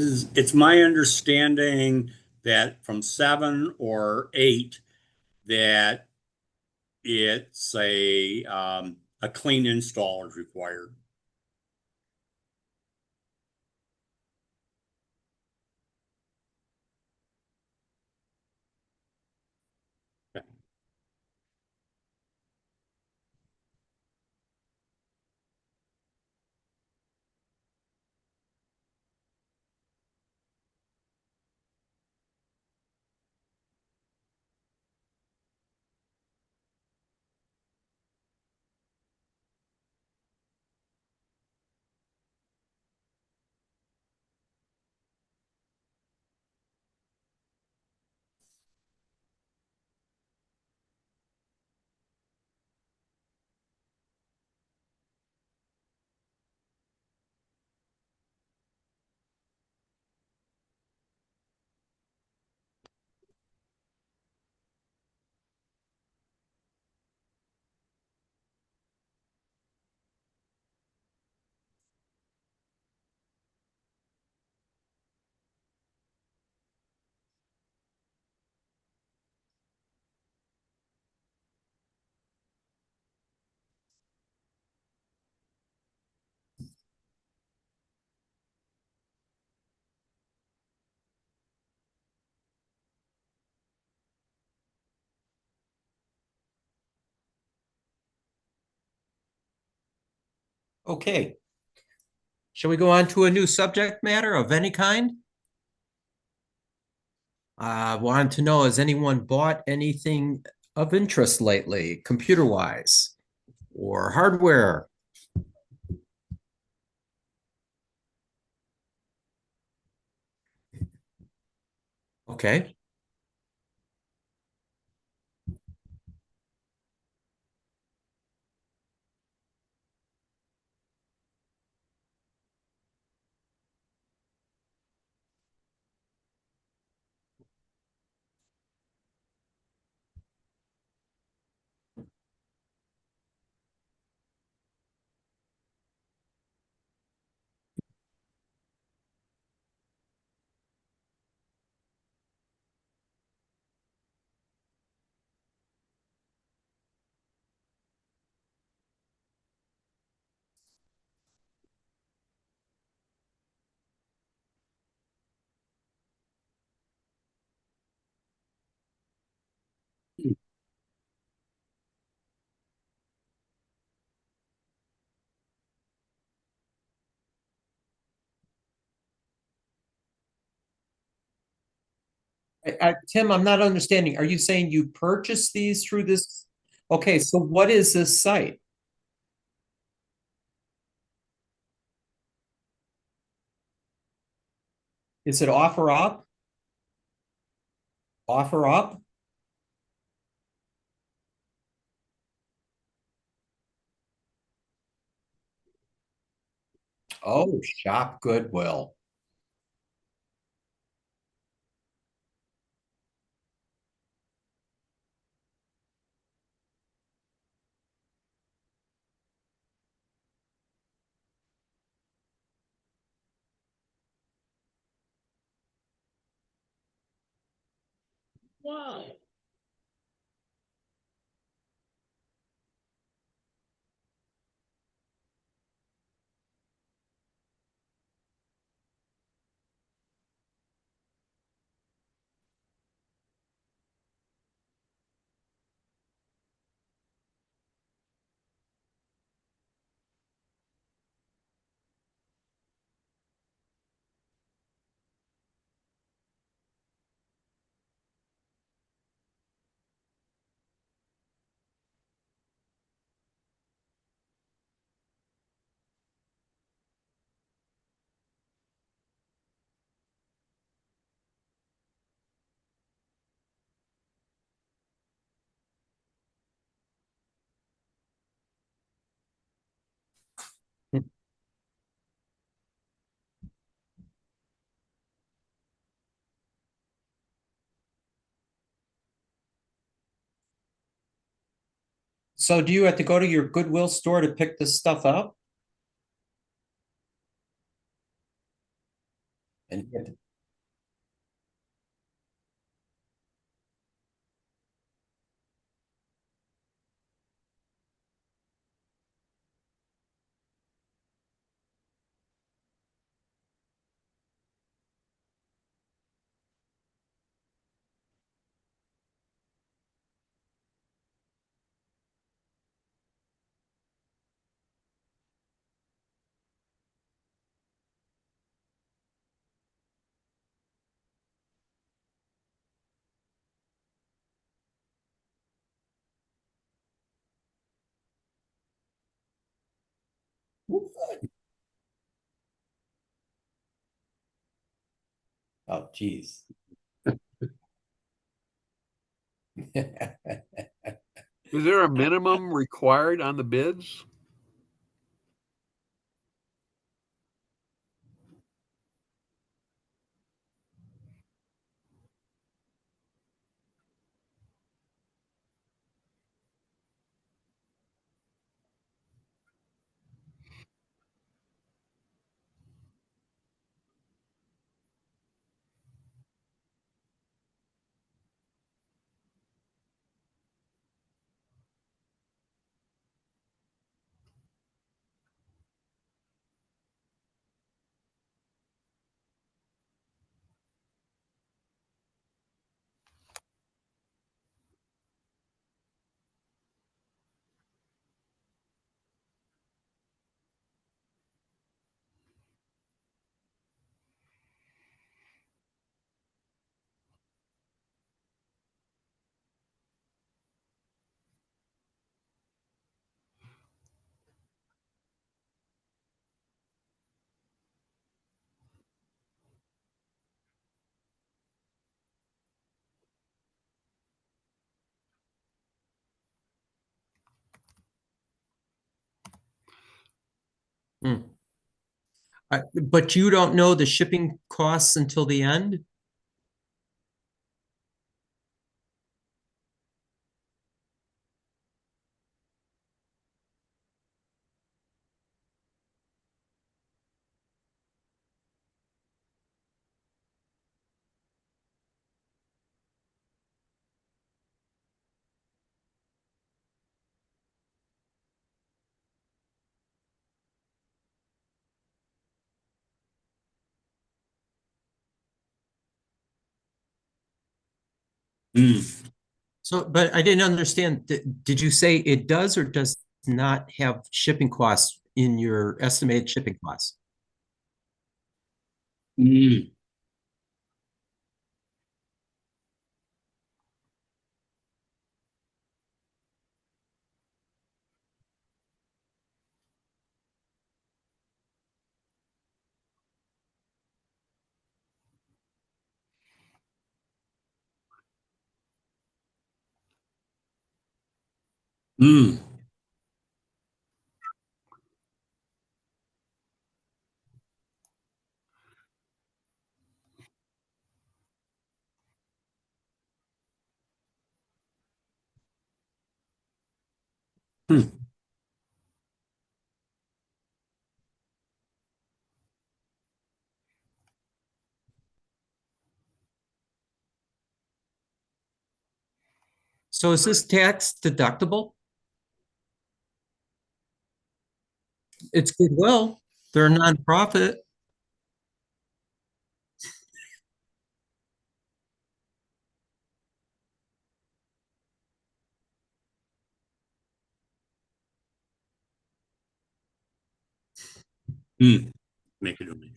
Speaker 4: It's my understanding that from 7 or 8, that it's a clean install is required.
Speaker 1: Okay. Shall we go on to a new subject matter of any kind? I wanted to know, has anyone bought anything of interest lately, computer-wise or hardware? Okay. Tim, I'm not understanding. Are you saying you purchased these through this? Okay, so what is this site? Is it offer up? Offer up? Oh, shop Goodwill.
Speaker 4: Wow.
Speaker 1: So do you have to go to your Goodwill store to pick this stuff up? And oh, geez.
Speaker 3: Is there a minimum required on the bids?
Speaker 1: Hmm. But you don't know the shipping costs until the end?
Speaker 4: Hmm.
Speaker 1: So, but I didn't understand. Did you say it does or does not have shipping costs in your estimated shipping costs?
Speaker 4: Hmm. Hmm. Hmm.
Speaker 1: So is this tax deductible? It's Goodwill. They're a nonprofit.
Speaker 4: Hmm. Make it a me.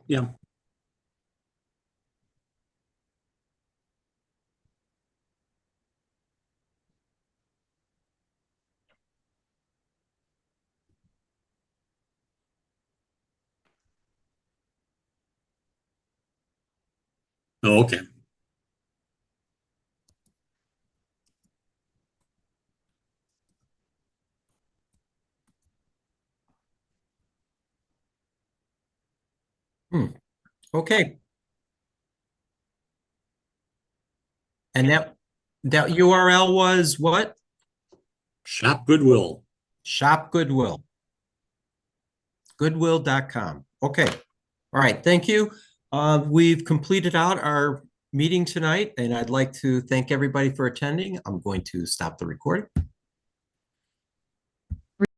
Speaker 4: Yeah. Oh, okay.
Speaker 1: Okay. And that URL was what?
Speaker 4: Shop Goodwill.
Speaker 1: Shop Goodwill. Goodwill.com. Okay. All right. Thank you. We've completed out our meeting tonight, and I'd like to thank everybody for attending. I'm going to stop the recording.